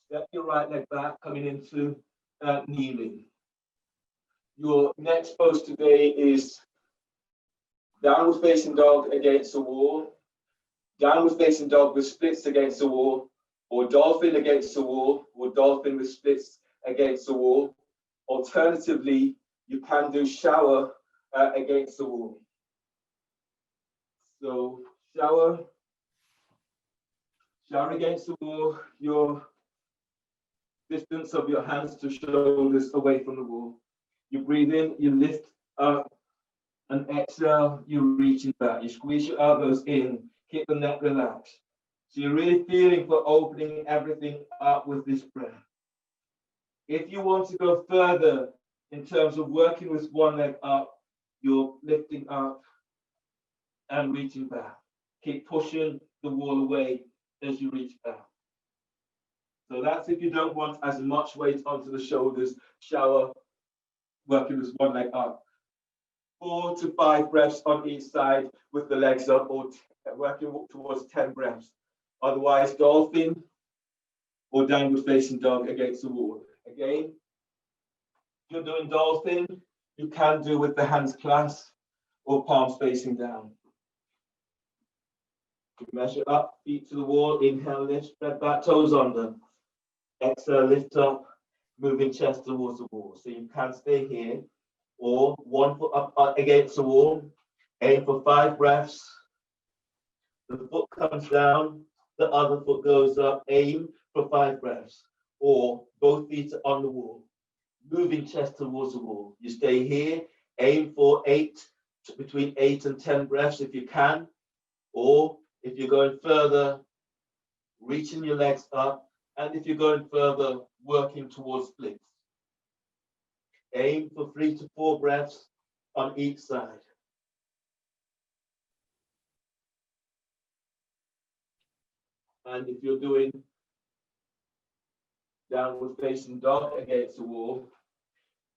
Step your right leg back, coming into kneeling. Your next pose today is downward facing dog against the wall, downward facing dog with splits against the wall, or dolphin against the wall, or dolphin with splits against the wall. Alternatively, you can do shower against the wall. So shower against the wall, your distance of your hands to shoulders away from the wall. You breathe in, you lift up, and exhale, you reach it back. You squeeze your elbows in, keep the neck relaxed. So you're really feeling for opening everything up with this breath. If you want to go further in terms of working with one leg up, you're lifting up and reaching back. Keep pushing the wall away as you reach back. So that's if you don't want as much weight onto the shoulders, shower, working with one leg up. 4 to 5 breaths on each side with the legs up, or working towards 10 breaths. Otherwise, dolphin or downward facing dog against the wall. Again, if you're doing dolphin, you can do with the hands clasped or palms facing down. Measure up, feet to the wall, inhale, lift, spread back, toes under. Exhale, lift up, moving chest towards the wall. So you can stay here, or 1 foot up against the wall, aim for 5 breaths. The foot comes down, the other foot goes up, aim for 5 breaths, or both feet are on the wall, moving chest towards the wall. You stay here, aim for between 8 and 10 breaths if you can, or if you're going further, reaching your legs up, and if you're going further, working towards splits. Aim for 3 to 4 breaths on each side. And if you're doing downward facing dog against the wall,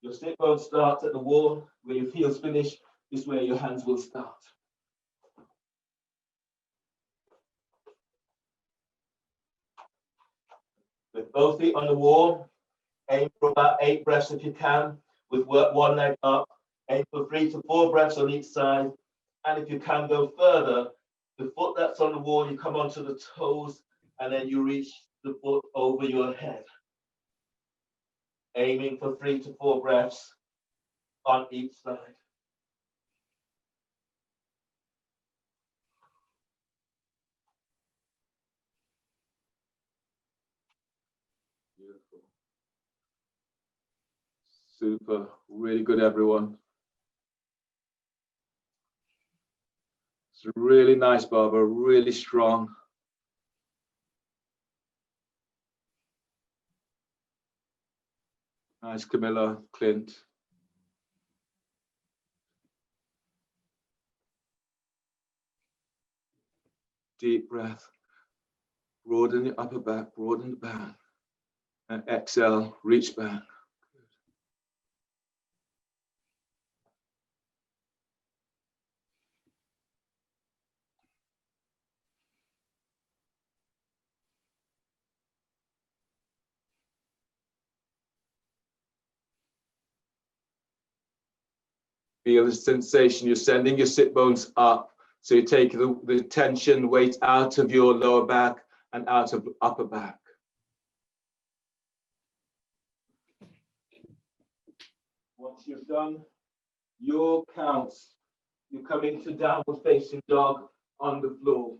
your sit bone starts at the wall. Where your heels finish is where your hands will start. With both feet on the wall, aim for about 8 breaths if you can, with one leg up. Aim for 3 to 4 breaths on each side. And if you can go further, the foot that's on the wall, you come onto the toes, and then you reach the foot over your head. Aiming for 3 to 4 breaths on each side. Beautiful. Super. Really good, everyone. It's really nice, Barbara. Really strong. Nice, Camilla, Clint. Deep breath. Broaden the upper back, broaden the back. And exhale, reach back. Feel the sensation. You're sending your sit bones up. So you take the tension, weight out of your lower back and out of upper back. Once you've done your counts, you come into downward facing dog on the floor.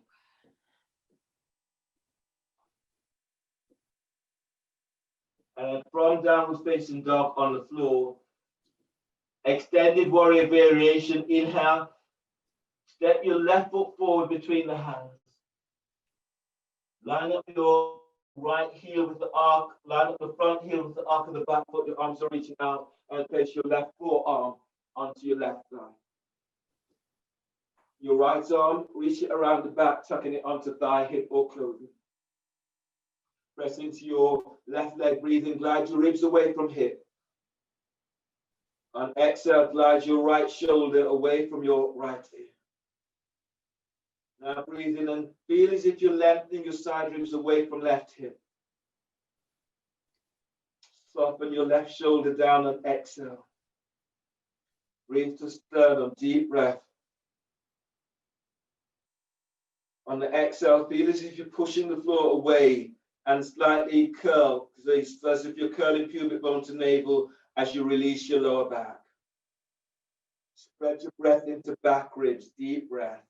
And from downward facing dog on the floor, extended warrior variation, inhale. Step your left foot forward between the hands. Line up your right heel with the arc. Line up the front heel with the arc of the back foot. Your arms are reaching out, and place your left forearm onto your left thigh. Your right arm, reach it around the back, tucking it onto thigh, hip, or clothing. Press into your left leg, breathing, glide your ribs away from hip. On exhale, glide your right shoulder away from your right ear. Now breathe in and feel as if you're lengthening your side ribs away from left hip. Soften your left shoulder down and exhale. Breathe to sternum, deep breath. On the exhale, feel as if you're pushing the floor away and slightly curl, as if you're curling pubic bone to navel as you release your lower back. Spread your breath into back ribs, deep breath.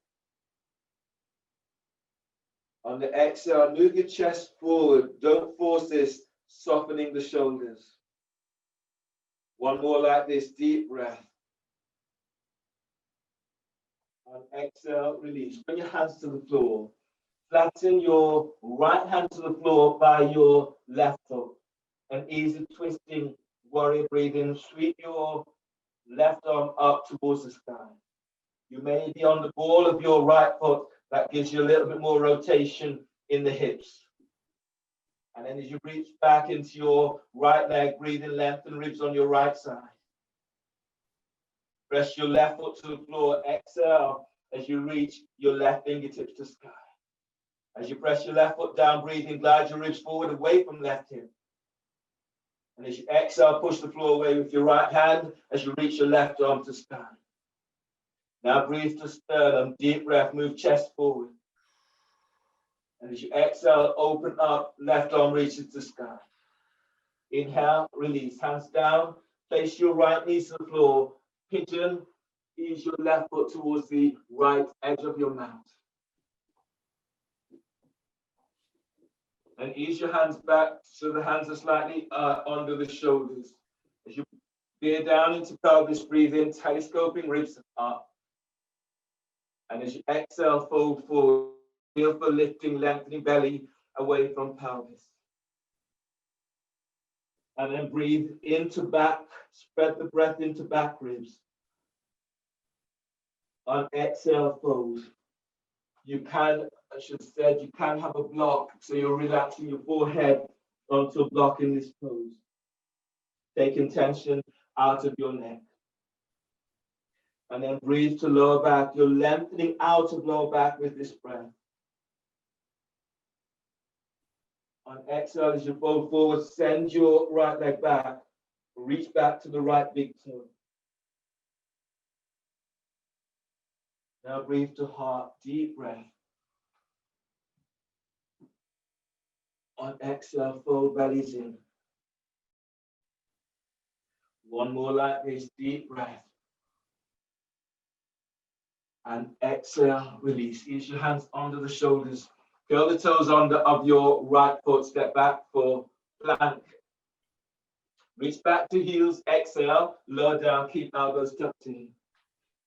On the exhale, move your chest forward. Don't force this, softening the shoulders. One more like this, deep breath. On exhale, release. Bring your hands to the floor. Flatten your right hand to the floor by your left foot. An easy twisting warrior breathing. Sweep your left arm up towards the sky. You may be on the ball of your right foot. That gives you a little bit more rotation in the hips. And then as you reach back into your right leg, breathing lengthen ribs on your right side. Press your left foot to the floor. Exhale as you reach your left fingertips to sky. As you press your left foot down, breathing, glide your ribs forward away from left hip. And as you exhale, push the floor away with your right hand as you reach your left arm to sky. Now breathe to sternum, deep breath, move chest forward. And as you exhale, open up, left arm reaches to sky. Inhale, release, hands down, place your right knee to the floor. Pigeon, ease your left foot towards the right edge of your mat. And ease your hands back so the hands are slightly under the shoulders. As you veer down into pelvis, breathe in, telescoping ribs up. And as you exhale, fold forward. Feel for lifting, lengthening belly away from pelvis. And then breathe into back, spread the breath into back ribs. On exhale, fold. You can, I should have said, you can have a block, so you're relaxing your forehead onto a block in this pose. Taking tension out of your neck. And then breathe to lower back. You're lengthening out of lower back with this breath. On exhale, as you fold forward, send your right leg back. Reach back to the right big toe. Now breathe to heart, deep breath. On exhale, fold bellies in. One more like this, deep breath. And exhale, release. Ease your hands under the shoulders. Curl the toes under of your right foot. Step back for plank. Reach back to heels. Exhale, lower down, keep elbows tucked in.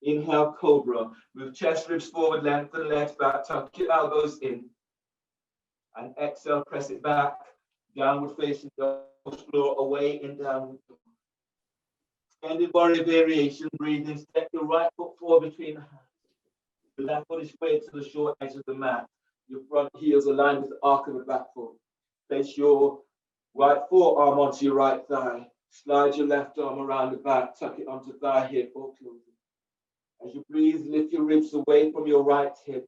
Inhale, cobra. Move chest ribs forward, lengthen legs back, tuck your elbows in. And exhale, press it back. Downward facing dog, floor away in downward dog. Extended warrior variation, breathing. Step your right foot forward between the hands. The left foot is straight to the short edge of the mat. Your front heels aligned with the arc of the back foot. Place your right forearm onto your right thigh. Slide your left arm around the back. Tuck it onto thigh, hip, or close it. As you breathe, lift your ribs away from your right hip.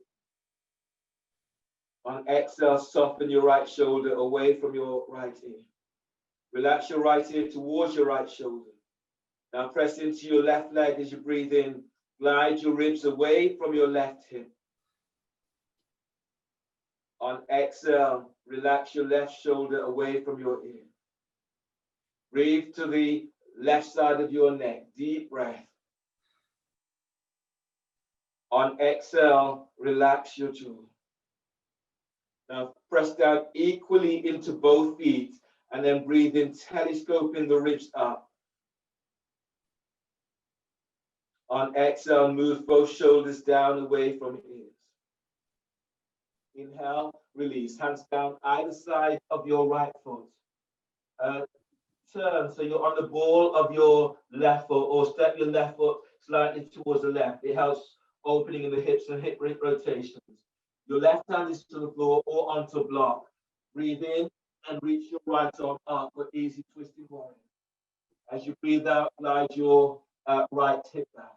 On exhale, soften your right shoulder away from your right ear. Relax your right ear towards your right shoulder. Now press into your left leg as you breathe in. Glide your ribs away from your left hip. On exhale, relax your left shoulder away from your ear. Breathe to the left side of your neck. Deep breath. On exhale, relax your jaw. Now press down equally into both feet and then breathe in, telescoping the ribs up. On exhale, move both shoulders down away from ears. Inhale, release. Hands down either side of your right foot. Turn so you're on the ball of your left foot, or step your left foot slightly towards the left. It helps opening in the hips and hip rotations. Your left hand is to the floor or onto a block. Breathe in and reach your right arm up for easy twisting warrior. As you breathe out, glide your right hip back.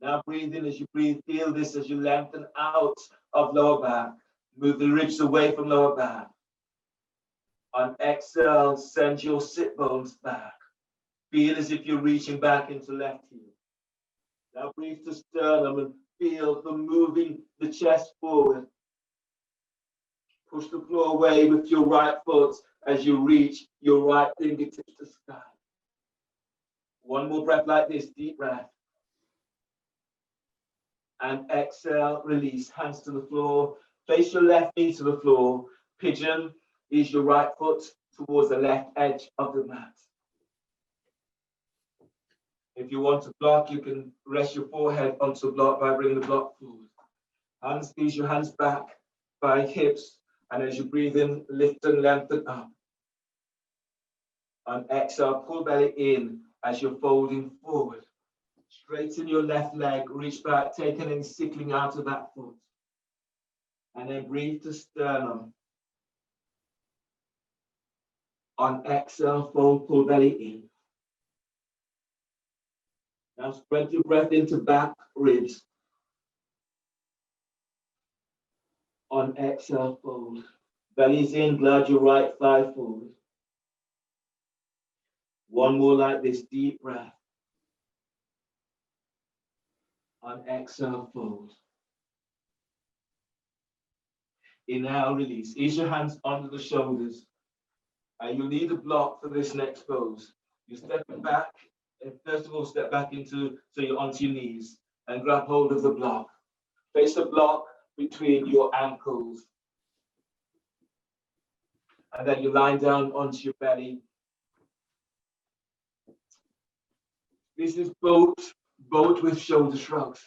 Now breathe in. As you breathe, feel this as you lengthen out of lower back. Move the ribs away from lower back. On exhale, send your sit bones back. Feel as if you're reaching back into left heel. Now breathe to sternum and feel for moving the chest forward. Push the floor away with your right foot as you reach your right fingertips to sky. One more breath like this, deep breath. And exhale, release. Hands to the floor. Place your left knee to the floor. Pigeon is your right foot towards the left edge of the mat. If you want to block, you can rest your forehead onto the block by bringing the block forward. Hands, ease your hands back by hips. And as you breathe in, lift and lengthen up. On exhale, pull belly in as you're folding forward. Straighten your left leg, reach back, take an encircling out of that foot. And then breathe to sternum. On exhale, fold, pull belly in. Now spread your breath into back ribs. On exhale, fold. Belly's in, glide your right thigh forward. One more like this, deep breath. On exhale, fold. Inhale, release. Ease your hands under the shoulders. And you'll need a block for this next pose. You step back, and first of all, step back so you're onto your knees and grab hold of the block. Place the block between your ankles. And then you lie down onto your belly. This is boat with shoulder shrugs.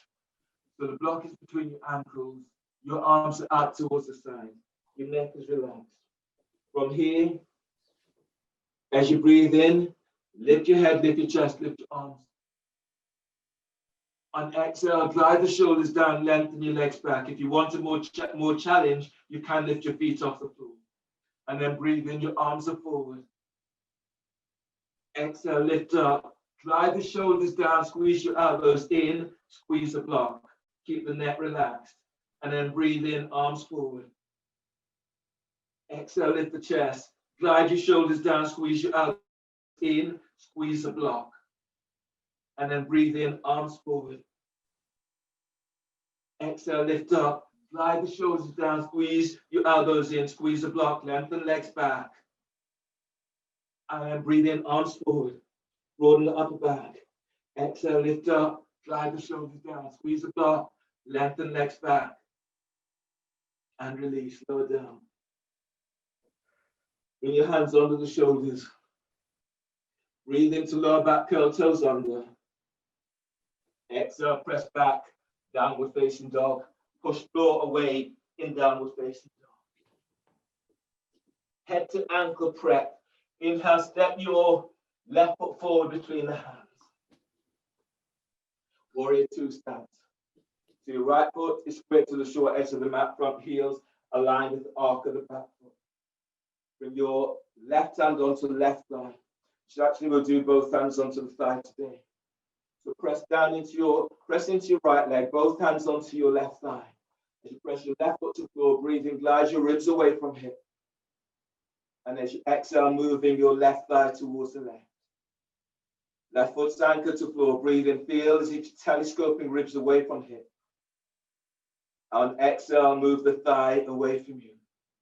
So the block is between your ankles. Your arms are out towards the side. Your neck is relaxed. From here, as you breathe in, lift your head, lift your chest, lift your arms. On exhale, glide the shoulders down, lengthen your legs back. If you want a more challenge, you can lift your feet off the floor. And then breathe in, your arms are forward. Exhale, lift up. Glide the shoulders down, squeeze your elbows in, squeeze the block. Keep the neck relaxed. And then breathe in, arms forward. Exhale, lift the chest. Glide your shoulders down, squeeze your elbows in, squeeze the block. And then breathe in, arms forward. Exhale, lift up. Glide the shoulders down, squeeze your elbows in, squeeze the block, lengthen legs back. And then breathe in, arms forward. Broaden the upper back. Exhale, lift up. Glide the shoulders down, squeeze the block, lengthen legs back. And release, lower down. Bring your hands under the shoulders. Breathe into lower back, curl toes under. Exhale, press back, downward facing dog. Push floor away in downward facing dog. Head to ankle prep. Inhale, step your left foot forward between the hands. Warrior two stance. So your right foot is square to the short edge of the mat, front heels aligned with the arc of the back foot. Bring your left hand onto the left thigh. Actually, we'll do both hands onto the thigh today. So press into your right leg, both hands onto your left thigh. As you press your left foot to the floor, breathing, glide your ribs away from hip. And as you exhale, moving your left thigh towards the left. Left foot's anchored to floor, breathing, feel as if you're telescoping ribs away from hip. On exhale, move the thigh away from you.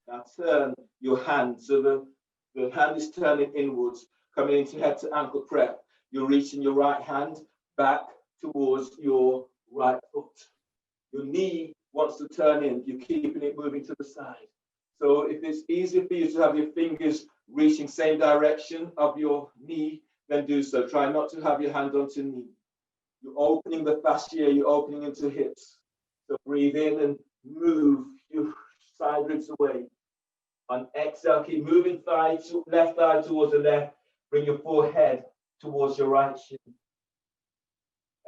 Now turn your hand, so the hand is turning inwards, coming into head to ankle prep. You're reaching your right hand back towards your right foot. Your knee wants to turn in, you're keeping it moving to the side. So if it's easier for you to have your fingers reaching same direction of your knee, then do so. Try not to have your hand onto knee. You're opening the fascia, you're opening into hips. So breathe in and move your side ribs away. On exhale, keep moving left thigh towards the left. Bring your forehead towards your right shin.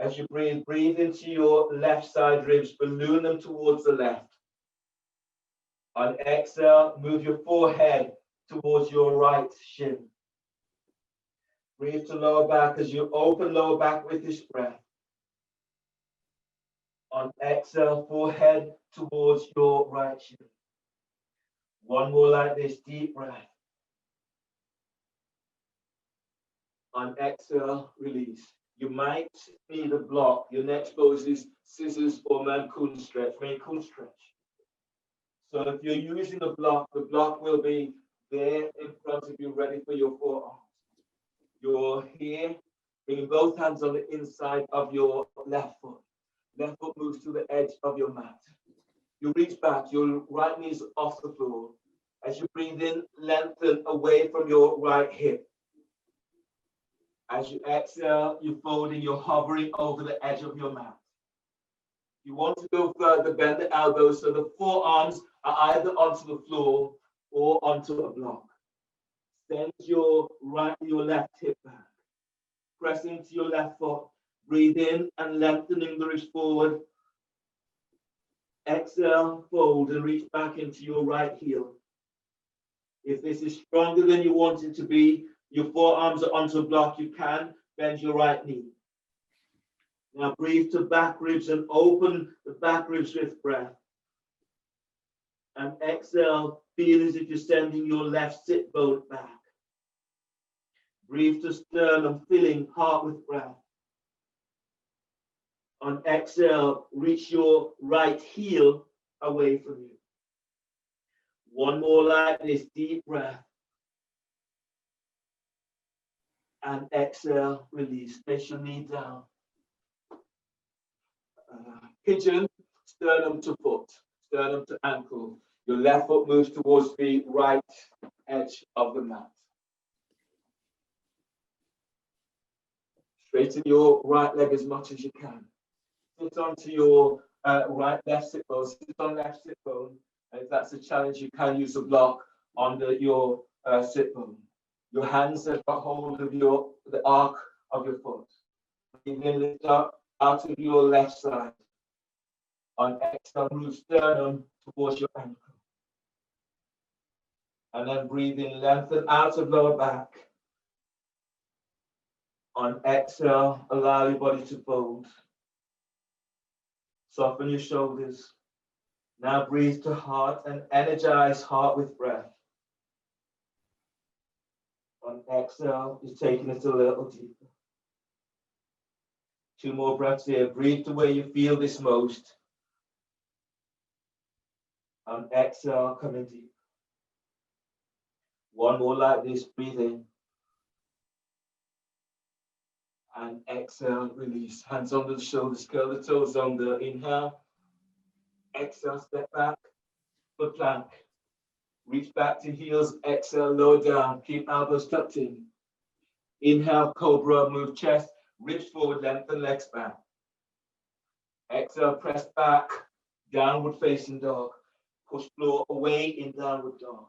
As you breathe into your left side ribs, balloon them towards the left. On exhale, move your forehead towards your right shin. Breathe to lower back as you open lower back with this breath. On exhale, forehead towards your right shin. One more like this, deep breath. On exhale, release. You might need a block. Your next pose is scissors or main coon stretch. So if you're using a block, the block will be there in front of you, ready for your forearms. You're here, bringing both hands on the inside of your left foot. Left foot moves to the edge of your mat. You reach back, your right knee's off the floor. As you breathe in, lengthen away from your right hip. As you exhale, you're folding, you're hovering over the edge of your mat. You want to go further, bend the elbows so the forearms are either onto the floor or onto a block. Send your left hip back. Press into your left foot. Breathe in and lengthening the wrist forward. Exhale, fold and reach back into your right heel. If this is stronger than you want it to be, your forearms are onto a block, you can bend your right knee. Now breathe to back ribs and open the back ribs with breath. And exhale, feel as if you're sending your left sit bone back. Breathe to sternum, filling heart with breath. On exhale, reach your right heel away from you. One more like this, deep breath. And exhale, release. Place your knee down. Pigeon, sternum to foot, sternum to ankle. Your left foot moves towards the right edge of the mat. Straighten your right leg as much as you can. Sit onto your left sit bone. Sit on left sit bone. And if that's a challenge, you can use a block under your sit bone. Your hands have got hold of the arc of your foot. Breathe in, lift up out of your left side. On exhale, move sternum towards your ankle. And then breathe in, lengthen out of lower back. On exhale, allow your body to fold. Soften your shoulders. Now breathe to heart and energize heart with breath. On exhale, you're taking it a little deeper. 2 more breaths here. Breathe to where you feel this most. On exhale, coming deep. 1 more like this. Breathe in. And exhale, release. Hands under the shoulders, curl the toes under. Inhale. Exhale, step back. Foot plank. Reach back to heels. Exhale, lower down. Keep elbows tucked in. Inhale, cobra. Move chest. Ribs forward, lengthen legs back. Exhale, press back. Downward facing dog. Push floor away in downward dog.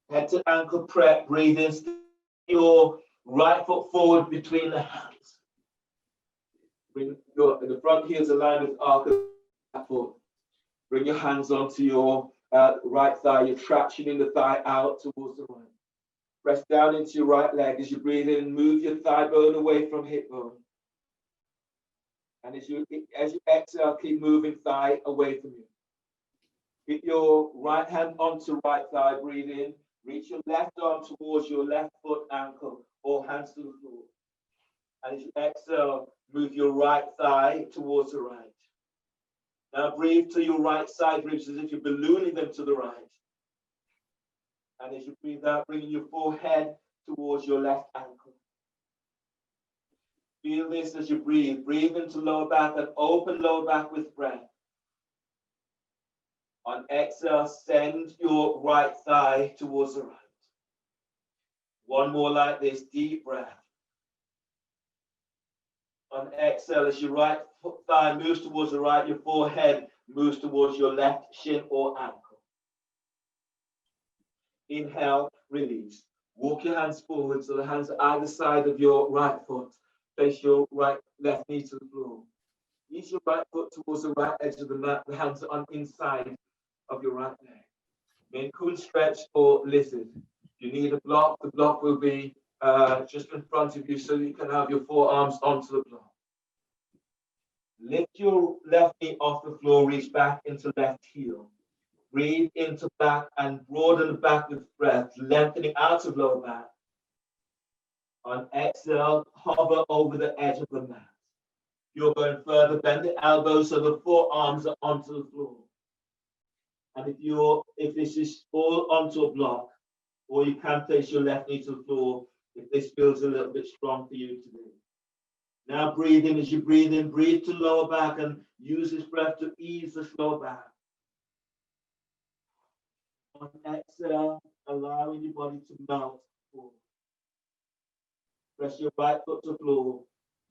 Head to ankle prep. Breathe in. Your right foot forward between the hands. Bring the front heels aligned with arc of that foot. Bring your hands onto your right thigh. Your traction in the thigh out towards the right. Press down into your right leg as you breathe in. Move your thigh bone away from hip bone. And as you exhale, keep moving thigh away from you. Keep your right hand onto right thigh. Breathe in. Reach your left arm towards your left foot ankle or hands to the floor. And as you exhale, move your right thigh towards the right. Now breathe to your right side ribs as if you're ballooning them to the right. And as you breathe out, bringing your forehead towards your left ankle. Feel this as you breathe. Breathe into lower back and open lower back with breath. On exhale, send your right thigh towards the right. 1 more like this, deep breath. On exhale, as your right thigh moves towards the right, your forehead moves towards your left shin or ankle. Inhale, release. Walk your hands forward so the hands are either side of your right foot. Place your left knee to the floor. Ease your right foot towards the right edge of the mat. The hands are on inside of your right leg. Main cool stretch or lizard. If you need a block, the block will be just in front of you so you can have your forearms onto the block. Lift your left knee off the floor, reach back into left heel. Breathe into back and broaden the back with breath, lengthening out of lower back. On exhale, hover over the edge of the mat. You're going further, bend the elbows so the forearms are onto the floor. And if this is all onto a block, or you can place your left knee to the floor if this feels a little bit strong for you today. Now breathe in. As you breathe in, breathe to lower back and use this breath to ease the lower back. On exhale, allowing your body to melt forward. Press your right foot to the floor.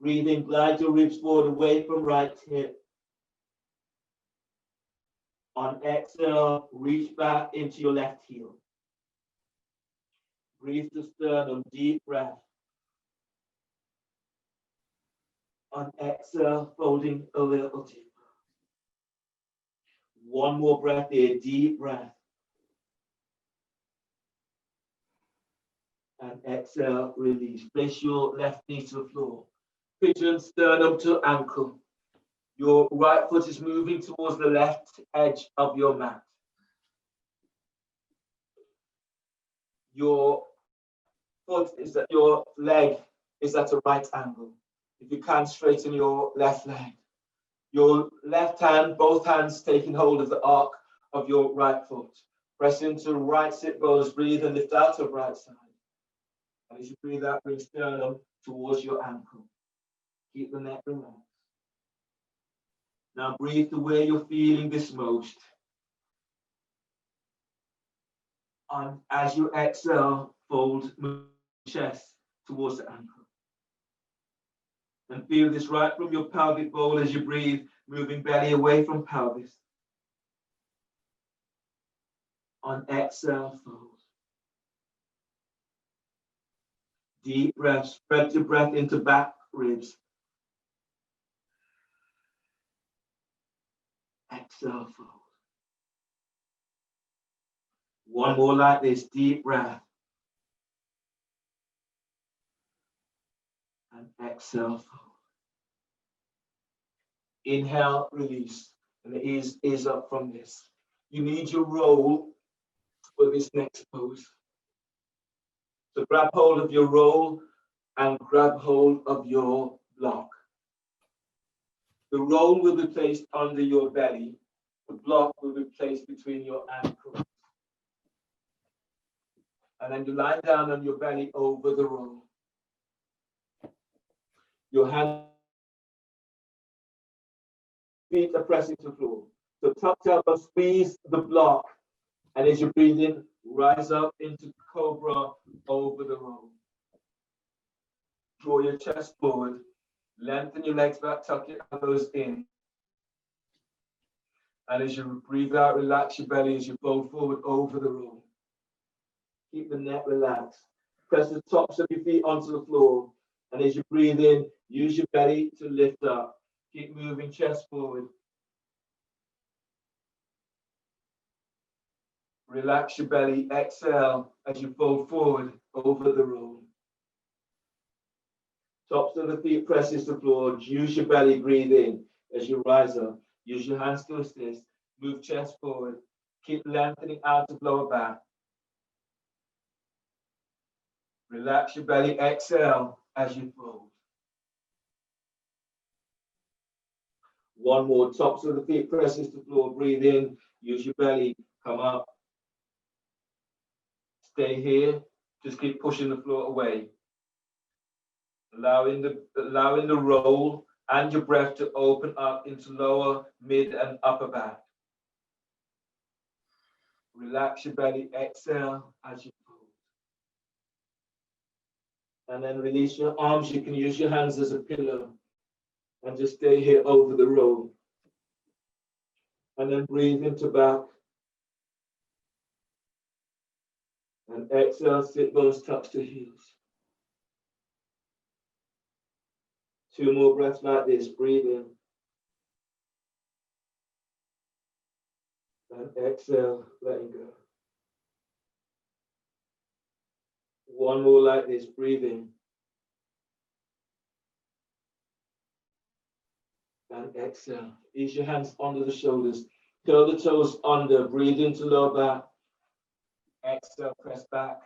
Breathe in, glide your ribs forward away from right hip. On exhale, reach back into your left heel. Breathe to sternum, deep breath. On exhale, folding a little deeper. One more breath here, deep breath. And exhale, release. Place your left knee to the floor. Pigeon sternum to ankle. Your right foot is moving towards the left edge of your mat. Your foot is at your leg is at a right angle. If you can, straighten your left leg. Your left hand, both hands taking hold of the arc of your right foot. Press into right sit bones, breathe and lift out of right side. And as you breathe out, bring sternum towards your ankle. Keep the neck relaxed. Now breathe to where you're feeling this most. And as you exhale, fold chest towards the ankle. And feel this right from your pelvic bowl as you breathe, moving belly away from pelvis. On exhale, fold. Deep breath, spread your breath into back ribs. Exhale, fold. One more like this, deep breath. And exhale, fold. Inhale, release. And the ease is up from this. You need your roll for this next pose. So grab hold of your roll and grab hold of your block. The roll will be placed under your belly. The block will be placed between your ankles. And then you lie down on your belly over the roll. Your hands, feet are pressing to the floor. So tuck elbow, squeeze the block. And as you breathe in, rise up into cobra over the roll. Draw your chest forward. Lengthen your legs back, tuck your elbows in. And as you breathe out, relax your belly as you fold forward over the roll. Keep the neck relaxed. Press the tops of your feet onto the floor. And as you breathe in, use your belly to lift up. Keep moving chest forward. Relax your belly. Exhale as you fold forward over the roll. Tops of the feet presses the floor. Use your belly. Breathe in as you rise up. Use your hands to assist. Move chest forward. Keep lengthening out of lower back. Relax your belly. Exhale as you fold. One more. Tops of the feet presses the floor. Breathe in. Use your belly. Come up. Stay here. Just keep pushing the floor away. Allowing the roll and your breath to open up into lower, mid, and upper back. Relax your belly. Exhale as you fold. And then release your arms. You can use your hands as a pillow. And just stay here over the roll. And then breathe into back. And exhale, sit bones touch the heels. 2 more breaths like this. Breathe in. And exhale, letting go. 1 more like this. Breathe in. And exhale. Ease your hands under the shoulders. Curl the toes under. Breathe into lower back. Exhale, press back.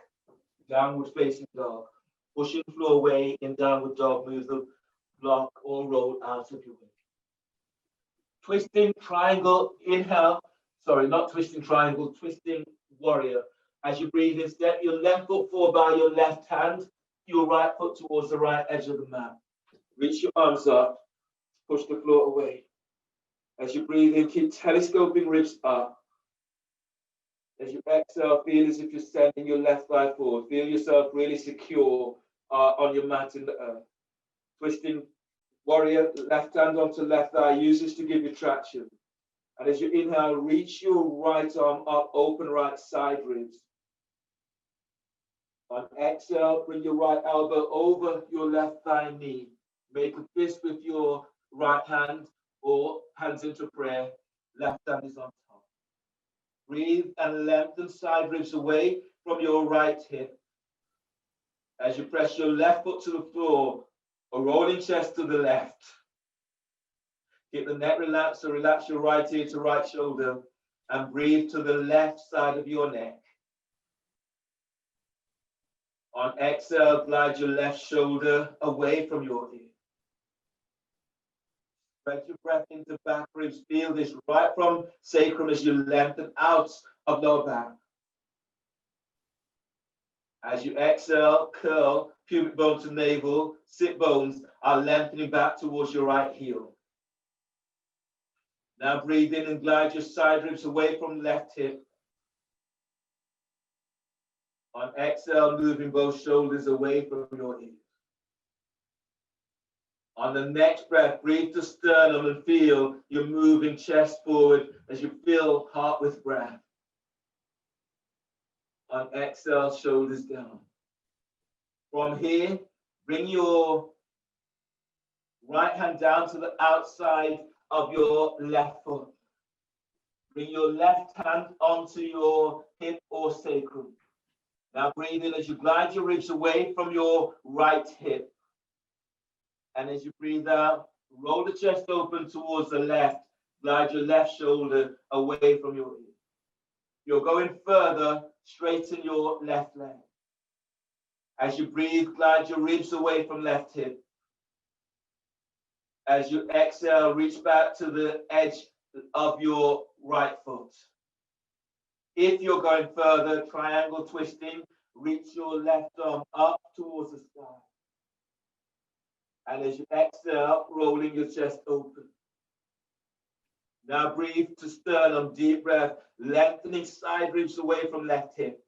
Downward facing dog. Pushing the floor away in downward dog. Move the block or roll out of your way. Twisting triangle. Inhale. Sorry, not twisting triangle. Twisting warrior. As you breathe in, step your left foot forward by your left hand. Your right foot towards the right edge of the mat. Reach your arms up. Push the floor away. As you breathe in, keep telescoping ribs up. As you exhale, feel as if you're sending your left thigh forward. Feel yourself really secure on your mat in the earth. Twisting warrior, left hand onto left thigh. Use this to give you traction. And as you inhale, reach your right arm up, open right side ribs. On exhale, bring your right elbow over your left thigh knee. Make a fist with your right hand or hands into prayer. Left hand is on top. Breathe and lengthen side ribs away from your right hip. As you press your left foot to the floor, a rolling chest to the left. Keep the neck relaxed, so relax your right ear to right shoulder and breathe to the left side of your neck. On exhale, glide your left shoulder away from your ear. Spread your breath into back ribs. Feel this right from sacrum as you lengthen out of lower back. As you exhale, curl, pubic bone to navel, sit bones are lengthening back towards your right heel. Now breathe in and glide your side ribs away from left hip. On exhale, moving both shoulders away from your ears. On the next breath, breathe to sternum and feel your moving chest forward as you fill heart with breath. On exhale, shoulders down. From here, bring your right hand down to the outside of your left foot. Bring your left hand onto your hip or sacrum. Now breathe in as you glide your ribs away from your right hip. And as you breathe out, roll the chest open towards the left. Glide your left shoulder away from your ear. You're going further, straighten your left leg. As you breathe, glide your ribs away from left hip. As you exhale, reach back to the edge of your right foot. If you're going further, triangle twisting, reach your left arm up towards the sky. And as you exhale, rolling your chest open. Now breathe to sternum, deep breath, lengthening side ribs away from left hip.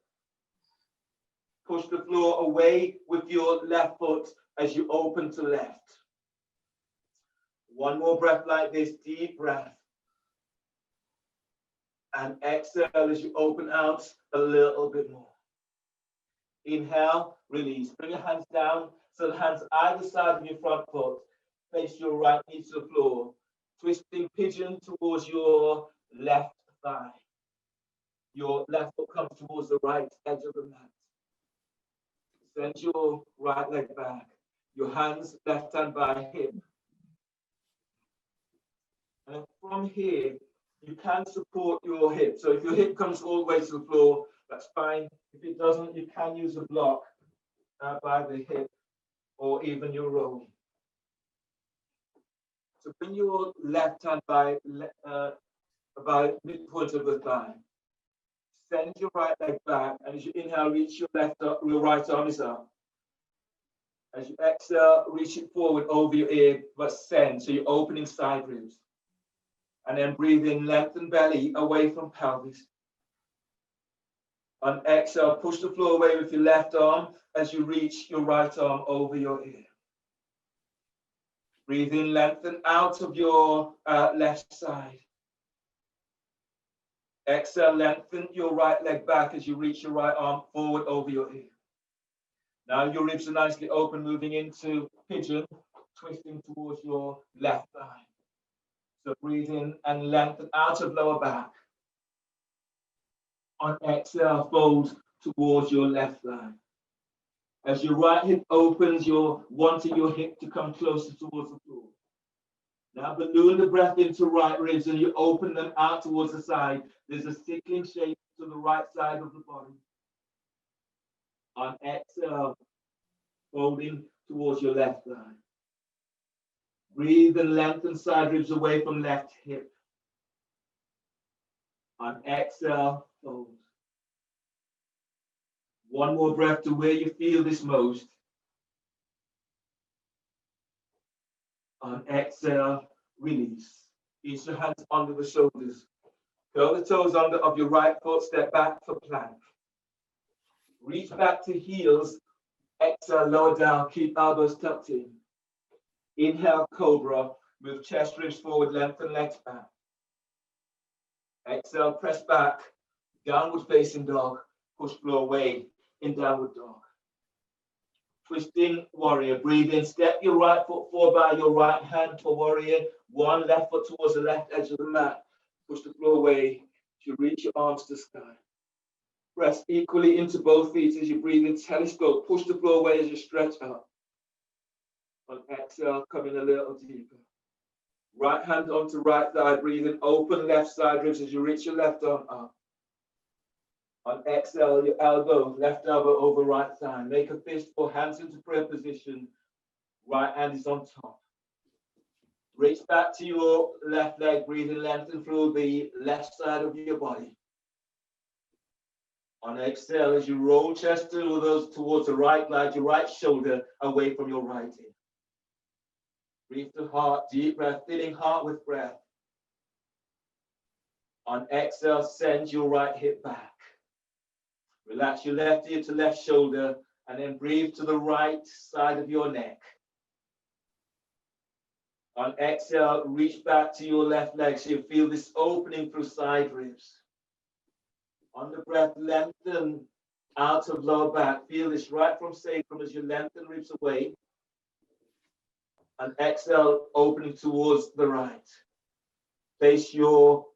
Push the floor away with your left foot as you open to left. One more breath like this, deep breath. And exhale as you open out a little bit more. Inhale, release. Bring your hands down so the hands either side of your front foot. Face your right knee to the floor. Twisting pigeon towards your left thigh. Your left foot comes towards the right edge of the mat. Send your right leg back. Your hands, left hand by hip. And from here, you can support your hip. So if your hip comes all the way to the floor, that's fine. If it doesn't, you can use a block by the hip or even your rolling. So bring your left hand by about midpoint of the thigh. Send your right leg back, and as you inhale, reach your right arm is up. As you exhale, reach it forward over your ear, but send. So you're opening side ribs. And then breathe in, lengthen belly away from pelvis. On exhale, push the floor away with your left arm as you reach your right arm over your ear. Breathe in, lengthen out of your left side. Exhale, lengthen your right leg back as you reach your right arm forward over your ear. Now your ribs are nicely open, moving into pigeon, twisting towards your left thigh. So breathe in and lengthen out of lower back. On exhale, fold towards your left thigh. As your right hip opens, you're wanting your hip to come closer towards the floor. Now balloon the breath into right ribs and you open them out towards the side. There's a sickling shape to the right side of the body. On exhale, folding towards your left thigh. Breathe and lengthen side ribs away from left hip. On exhale, fold. One more breath to where you feel this most. On exhale, release. Reach your hands under the shoulders. Curl the toes under of your right foot, step back for plank. Reach back to heels. Exhale, lower down, keep elbows tucked in. Inhale, cobra. Move chest, ribs forward, lengthen legs back. Exhale, press back. Downward facing dog. Push floor away in downward dog. Twisting warrior. Breathe in. Step your right foot forward by your right hand for warrior. One left foot towards the left edge of the mat. Push the floor away to reach your arms to the sky. Press equally into both feet as you breathe in. Telescope. Push the floor away as you stretch out. On exhale, come in a little deeper. Right hand onto right thigh. Breathe in. Open left side ribs as you reach your left arm up. On exhale, your elbow, left elbow over right thigh. Make a fist or hands into prayer position. Right hand is on top. Reach back to your left leg. Breathe in, lengthen through the left side of your body. On exhale, as you roll chest towards the right, glide your right shoulder away from your right hip. Breathe to heart, deep breath, filling heart with breath. On exhale, send your right hip back. Relax your left ear to left shoulder, and then breathe to the right side of your neck. On exhale, reach back to your left leg so you feel this opening through side ribs. On the breath, lengthen out of lower back. Feel this right from sacrum as you lengthen ribs away. And exhale, opening towards the right. Place your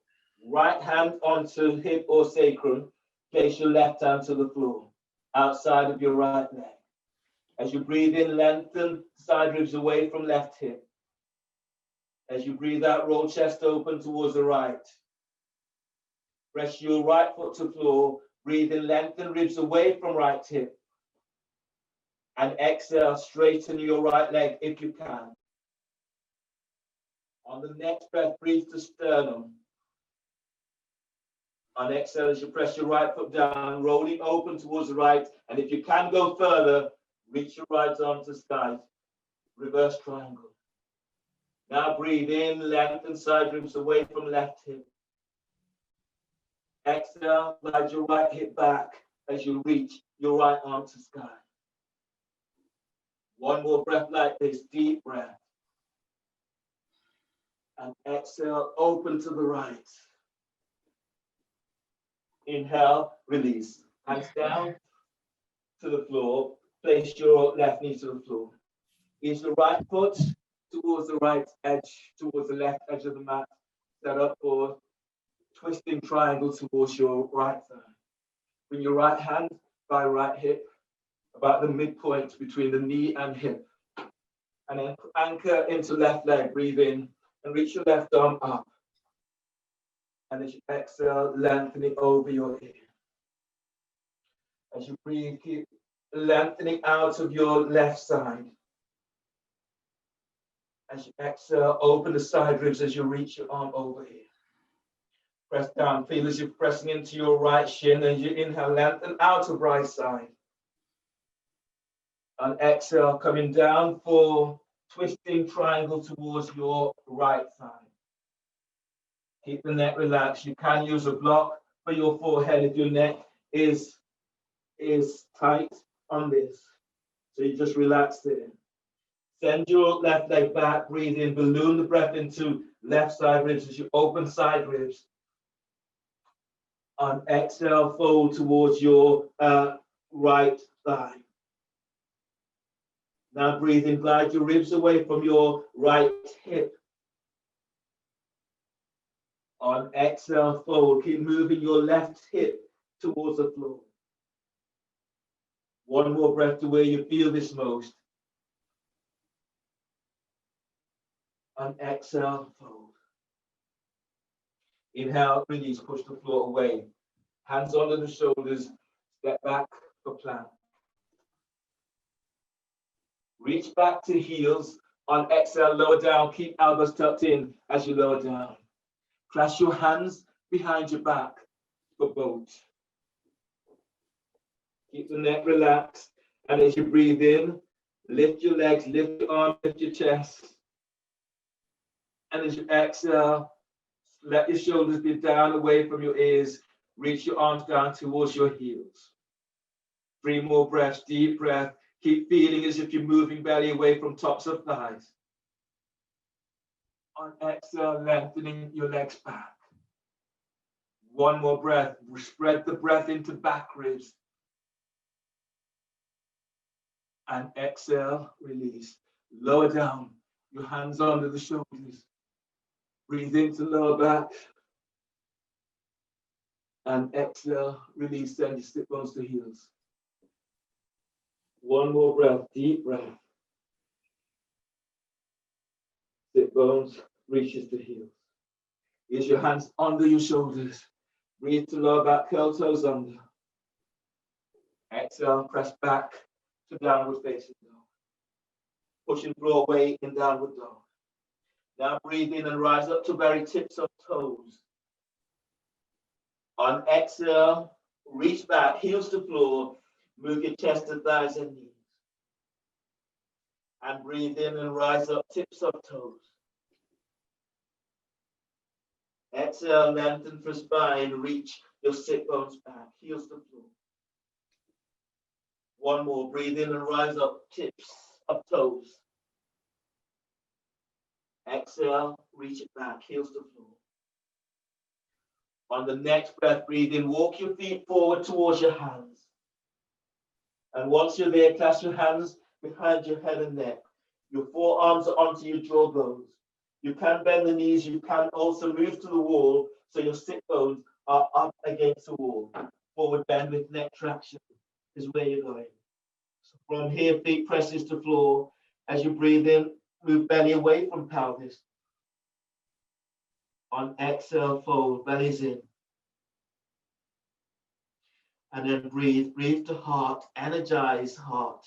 right hand onto hip or sacrum. Place your left hand to the floor, outside of your right leg. As you breathe in, lengthen side ribs away from left hip. As you breathe out, roll chest open towards the right. Press your right foot to floor. Breathe in, lengthen ribs away from right hip. And exhale, straighten your right leg if you can. On the next breath, breathe to sternum. On exhale, as you press your right foot down, rolling open towards the right. And if you can go further, reach your right arm to sky. Reverse triangle. Now breathe in, lengthen side ribs away from left hip. Exhale, glide your right hip back as you reach your right arm to sky. One more breath like this, deep breath. And exhale, open to the right. Inhale, release. Hands down to the floor. Place your left knee to the floor. Is the right foot towards the right edge, towards the left edge of the mat. Set up for twisting triangle towards your right thigh. Bring your right hand by right hip, about the midpoint between the knee and hip. And then anchor into left leg. Breathe in and reach your left arm up. And as you exhale, lengthening over your ear. As you breathe, keep lengthening out of your left side. As you exhale, open the side ribs as you reach your arm over here. Press down, feel as you're pressing into your right shin. As you inhale, lengthen out of right side. And exhale, coming down for twisting triangle towards your right thigh. Keep the neck relaxed. You can use a block for your forehead if your neck is tight on this. So you just relax there. Send your left leg back, breathe in, balloon the breath into left side ribs as you open side ribs. On exhale, fold towards your right thigh. Now breathe in, glide your ribs away from your right hip. On exhale, fold. Keep moving your left hip towards the floor. One more breath to where you feel this most. On exhale, fold. Inhale, release, push the floor away. Hands under the shoulders, step back for plank. Reach back to heels. On exhale, lower down, keep elbows tucked in as you lower down. Clasp your hands behind your back for boat. Keep the neck relaxed. And as you breathe in, lift your legs, lift your arms, lift your chest. And as you exhale, let your shoulders be down away from your ears. Reach your arms down towards your heels. 3 more breaths, deep breath. Keep feeling as if you're moving belly away from tops of thighs. On exhale, lengthening your legs back. One more breath. Spread the breath into back ribs. And exhale, release. Lower down. Your hands under the shoulders. Breathe into lower back. And exhale, release, send your sit bones to heels. One more breath, deep breath. Sit bones reaches to heels. Use your hands under your shoulders. Breathe to lower back, curl toes under. Exhale, press back to downward facing dog. Pushing floor weight in downward dog. Now breathe in and rise up to very tips of toes. On exhale, reach back, heels to floor. Move your chest to thighs and knees. And breathe in and rise up, tips of toes. Exhale, lengthen for spine, reach your sit bones back, heels to floor. One more, breathe in and rise up, tips of toes. Exhale, reach it back, heels to floor. On the next breath, breathe in, walk your feet forward towards your hands. And once you're there, clasp your hands behind your head and neck. Your forearms are onto your jawbones. You can bend the knees. You can also move to the wall so your sit bones are up against the wall. Forward bend with neck traction is where you're going. So from here, feet presses to floor. As you breathe in, move belly away from pelvis. On exhale, fold, belly's in. And then breathe to heart, energize heart.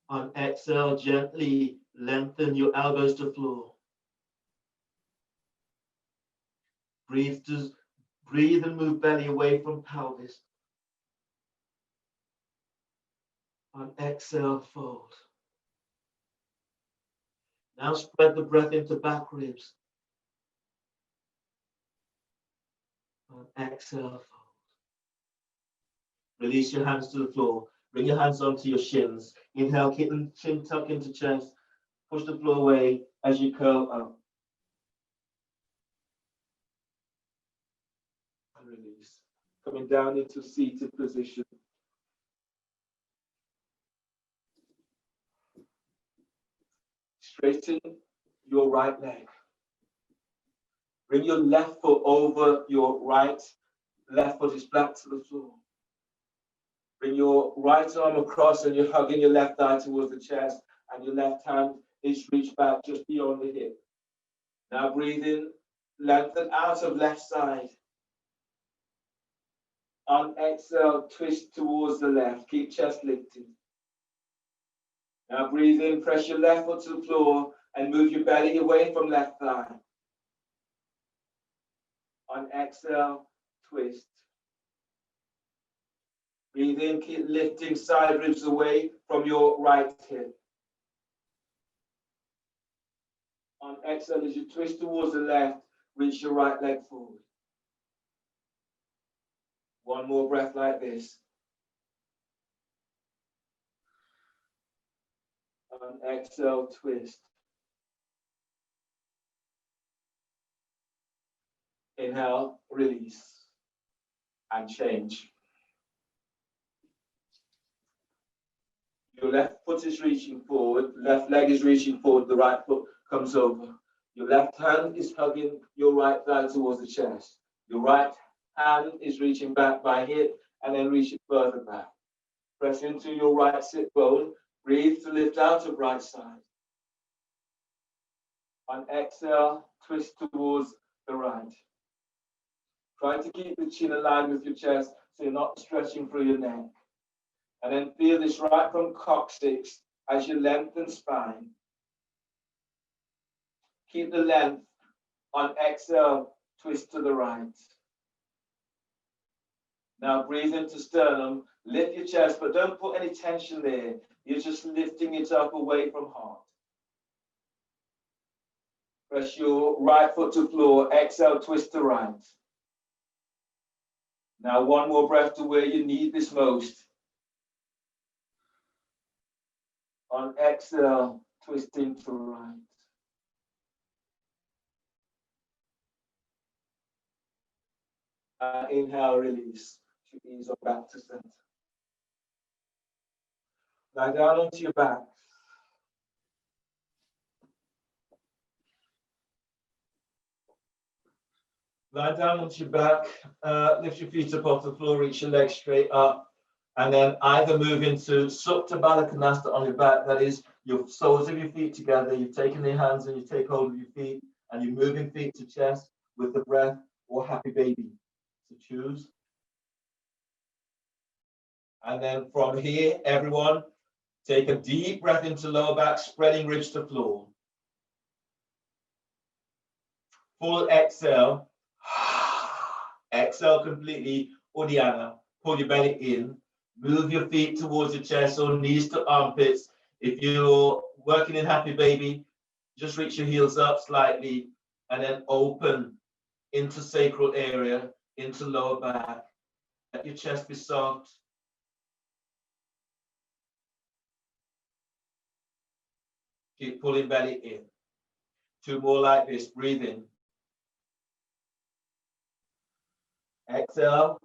On exhale, gently lengthen your elbows to floor. Breathe and move belly away from pelvis. On exhale, fold. Now spread the breath into back ribs. On exhale, fold. Release your hands to the floor. Bring your hands onto your shins. Inhale, keep the chin tuck into chest. Push the floor away as you curl up. And release. Coming down into seated position. Straighten your right leg. Bring your left foot over your right. Left foot is flat to the floor. Bring your right arm across and you're hugging your left thigh towards the chest, and your left hand is reached back just beyond the hip. Now breathe in, lengthen out of left side. On exhale, twist towards the left. Keep chest lifted. Now breathe in, press your left foot to the floor and move your belly away from left thigh. On exhale, twist. Breathe in, keep lifting side ribs away from your right hip. On exhale, as you twist towards the left, reach your right leg forward. One more breath like this. On exhale, twist. Inhale, release, and change. Your left foot is reaching forward, left leg is reaching forward, the right foot comes over. Your left hand is hugging your right thigh towards the chest. Your right hand is reaching back by hip and then reach it further back. Press into your right sit bone. Breathe to lift out of right side. On exhale, twist towards the right. Try to keep the chin aligned with your chest so you're not stretching through your neck. And then feel this right from coccyx as you lengthen spine. Keep the length. On exhale, twist to the right. Now breathe into sternum. Lift your chest, but don't put any tension there. You're just lifting it up away from heart. Press your right foot to floor. Exhale, twist to right. Now one more breath to where you need this most. On exhale, twisting to right. Inhale, release to ease on back to center. Lie down onto your back. Lie down onto your back, lift your feet up off the floor, reach your legs straight up, and then either move into Supta Baddha Konasana on your back, that is your soles of your feet together, you've taken your hands and you take hold of your feet, and you're moving feet to chest with the breath, or Happy Baby. So choose. And then from here, everyone, take a deep breath into lower back, spreading ribs to floor. Full exhale. Exhale completely, Uddiyana. Pull your belly in. Move your feet towards your chest or knees to armpits. If you're working in Happy Baby, just reach your heels up slightly and then open into sacral area, into lower back. Let your chest be soft. Keep pulling belly in. 2 more like this. Breathe in. Exhale.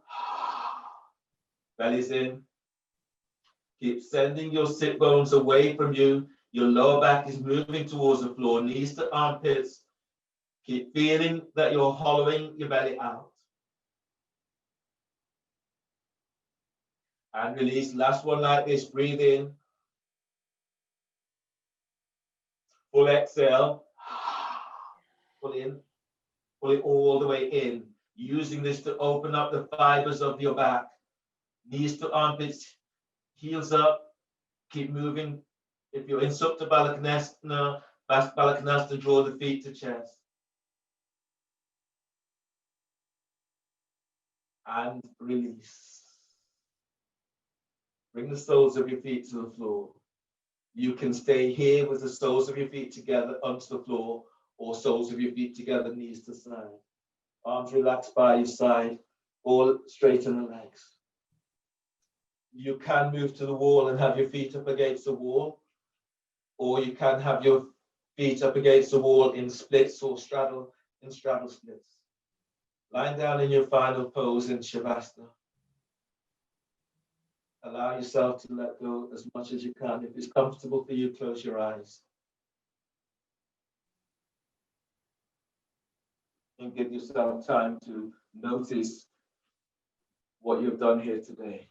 Belly's in. Keep sending your sit bones away from you. Your lower back is moving towards the floor, knees to armpits. Keep feeling that you're hollowing your belly out. And release. Last one like this. Breathe in. Full exhale. Pull in. Pull it all the way in. Using this to open up the fibers of your back. Knees to armpits. Heels up. Keep moving. If you're in Supta Baddha Konasana, draw the feet to chest. And release. Bring the soles of your feet to the floor. You can stay here with the soles of your feet together onto the floor, or soles of your feet together, knees to side. Arms relaxed by your side, or straighten the legs. You can move to the wall and have your feet up against the wall, or you can have your feet up against the wall in splits or straddle splits. Lying down in your final pose in Shavasana. Allow yourself to let go as much as you can. If it's comfortable for you, close your eyes. And give yourself time to notice what you've done here today.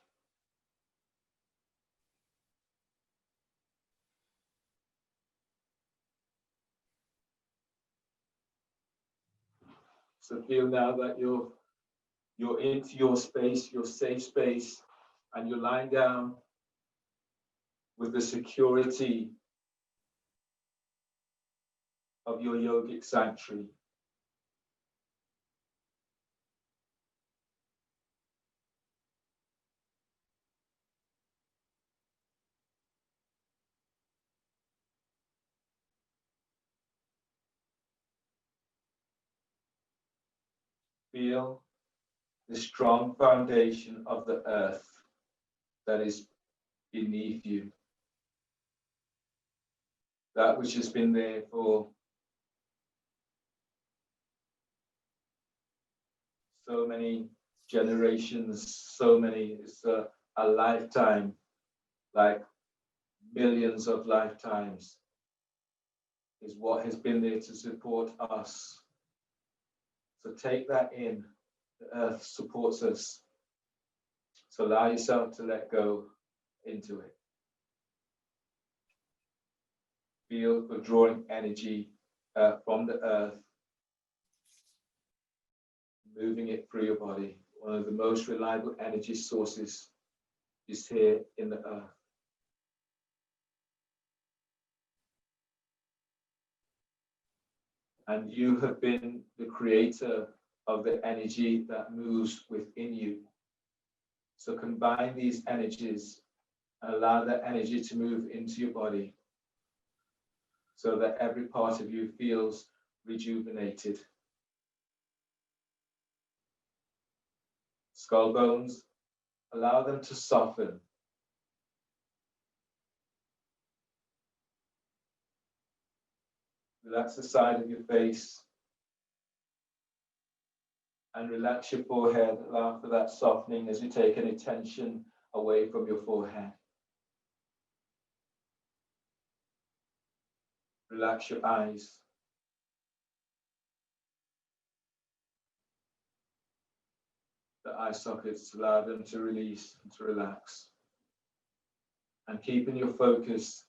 So feel now that you're into your space, your safe space, and you're lying down with the security of your yogic sanctuary. Feel the strong foundation of the earth that is beneath you. That which has been there for so many generations, it's a lifetime, like millions of lifetimes, is what has been there to support us. So take that in. The earth supports us. So allow yourself to let go into it. Feel for drawing energy from the earth, moving it through your body. One of the most reliable energy sources is here in the earth. And you have been the creator of the energy that moves within you. So combine these energies and allow that energy to move into your body so that every part of you feels rejuvenated. Skull bones, allow them to soften. Relax the side of your face And relax your forehead. Allow for that softening as you take any tension away from your forehead. Relax your eyes. The eye sockets, allow them to release and to relax. And keeping your focus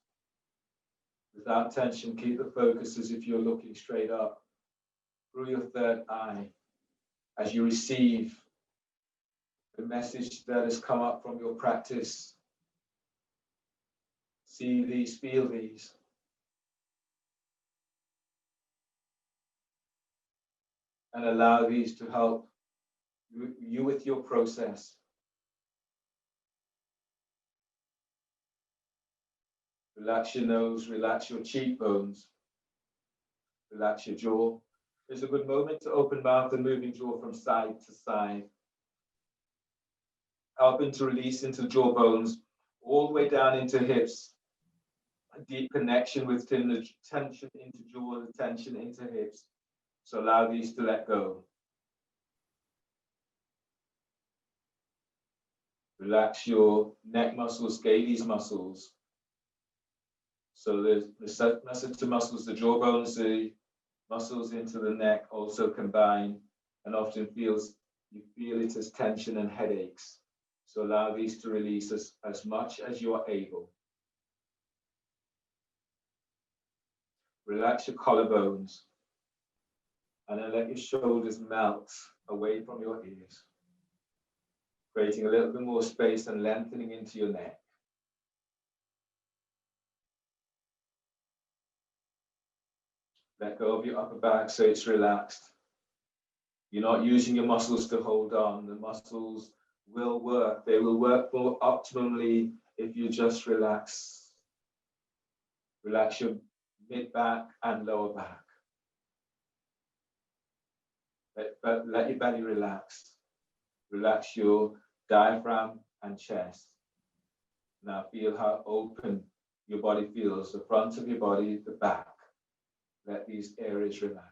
without tension, keep the focus as if you're looking straight up through your third eye as you receive the message that has come up from your practice. See these, feel these. And allow these to help you with your process. Relax your nose, relax your cheekbones, relax your jaw. It's a good moment to open mouth and moving jaw from side to side. Helping to release into jaw bones, all the way down into hips. A deep connection with the tension into jaw, the tension into hips. So allow these to let go. Relax your neck muscles, scales muscles. So the submassive muscles, the jaw bones, the muscles into the neck also combine, and often you feel it as tension and headaches. So allow these to release as much as you are able. Relax your collarbones, and then let your shoulders melt away from your ears, creating a little bit more space and lengthening into your neck. Let go of your upper back so it's relaxed. You're not using your muscles to hold on. The muscles will work. They will work more optimally if you just relax. Relax your mid back and lower back. Let your belly relax. Relax your diaphragm and chest. Now feel how open your body feels, the front of your body, the back. Let these areas relax.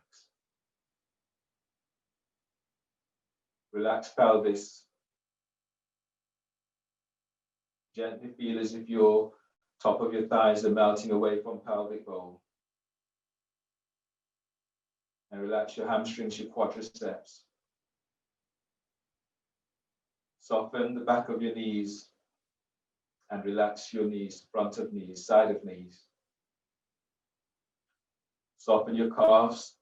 Relax pelvis. Gently feel as if your top of your thighs are melting away from pelvic bowl. And relax your hamstrings, your quadriceps. Soften the back of your knees and relax your knees, front of knees, side of knees. Soften your calves.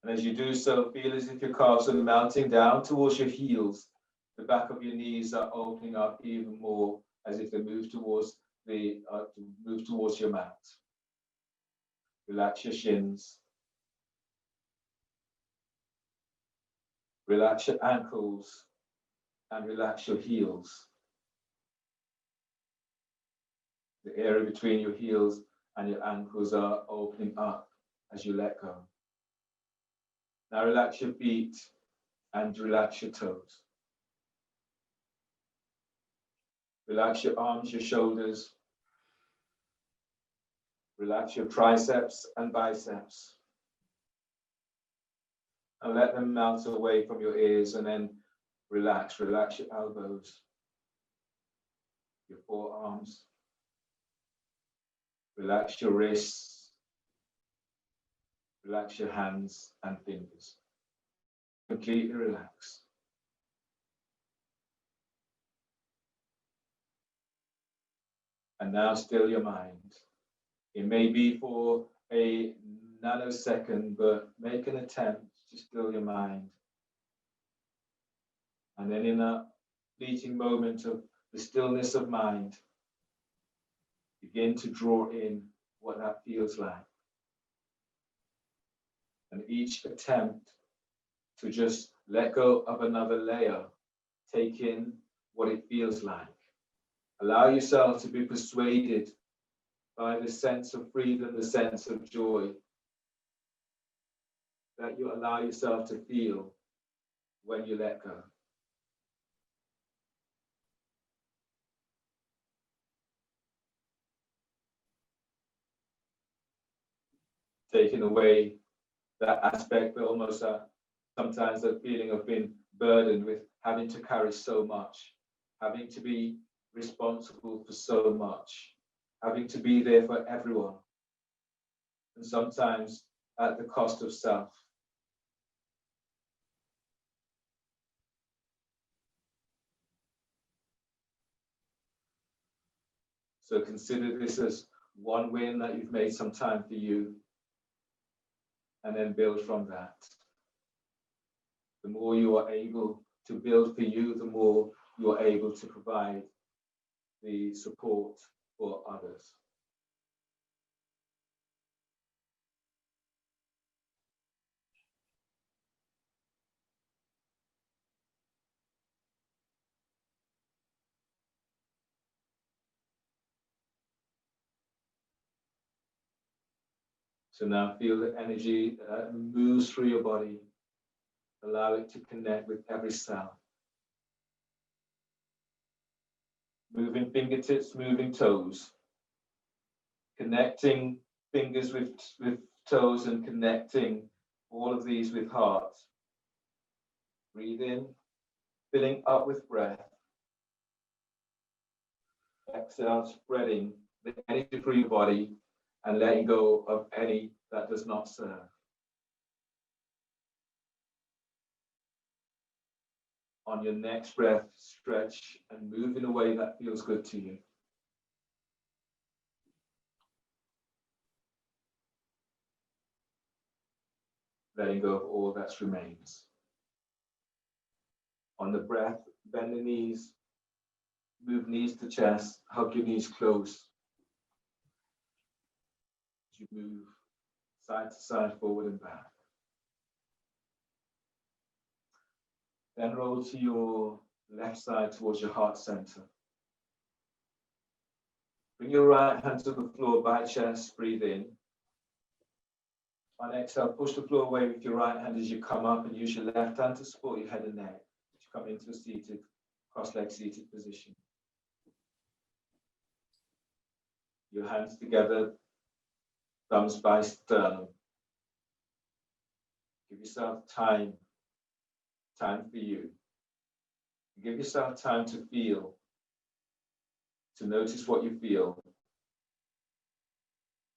And as you do so, feel as if your calves are melting down towards your heels. The back of your knees are opening up even more as if they move towards your mat. Relax your shins. Relax your ankles and relax your heels. The area between your heels and your ankles are opening up as you let go. Now relax your feet and relax your toes. Relax your arms, your shoulders. Relax your triceps and biceps. And let them melt away from your ears, and then relax your elbows, your forearms. Relax your wrists. Relax your hands and fingers. Completely relax. And now still your mind. It may be for a nanosecond, but make an attempt to still your mind. And then in a fleeting moment of the stillness of mind, begin to draw in what that feels like. And each attempt to just let go of another layer, take in what it feels like. Allow yourself to be persuaded by the sense of freedom, the sense of joy that you allow yourself to feel when you let go. Taking away that aspect, but almost sometimes that feeling of being burdened with having to carry so much, having to be responsible for so much, having to be there for everyone, and sometimes at the cost of self. So consider this as one win that you've made some time for you, and then build from that. The more you are able to build for you, the more you are able to provide the support for others. So now feel the energy that moves through your body. Allow it to connect with every cell. Moving fingertips, moving toes. Connecting fingers with toes and connecting all of these with heart. Breathe in, filling up with breath. Exhale, spreading the energy through your body and letting go of any that does not serve. On your next breath, stretch and move in a way that feels good to you. Letting go of all that remains. On the breath, bend the knees, move knees to chest, hug your knees close. As you move side to side, forward and back. Then roll to your left side towards your heart center. Bring your right hand to the floor by chest, breathe in. On exhale, push the floor away with your right hand as you come up and use your left hand to support your head and neck as you come into a seated, cross-leg seated position. Your hands together, thumbs by sternum. Give yourself time for you. Give yourself time to feel, to notice what you feel.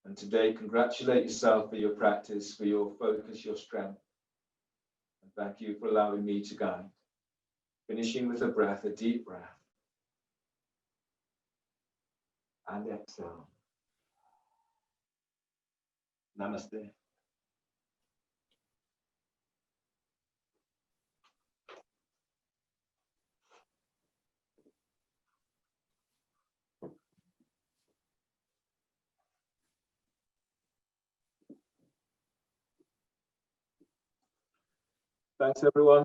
And today, congratulate yourself for your practice, for your focus, your strength. And thank you for allowing me to guide. Finishing with a breath, a deep breath. And exhale. Namaste. Thanks, everyone.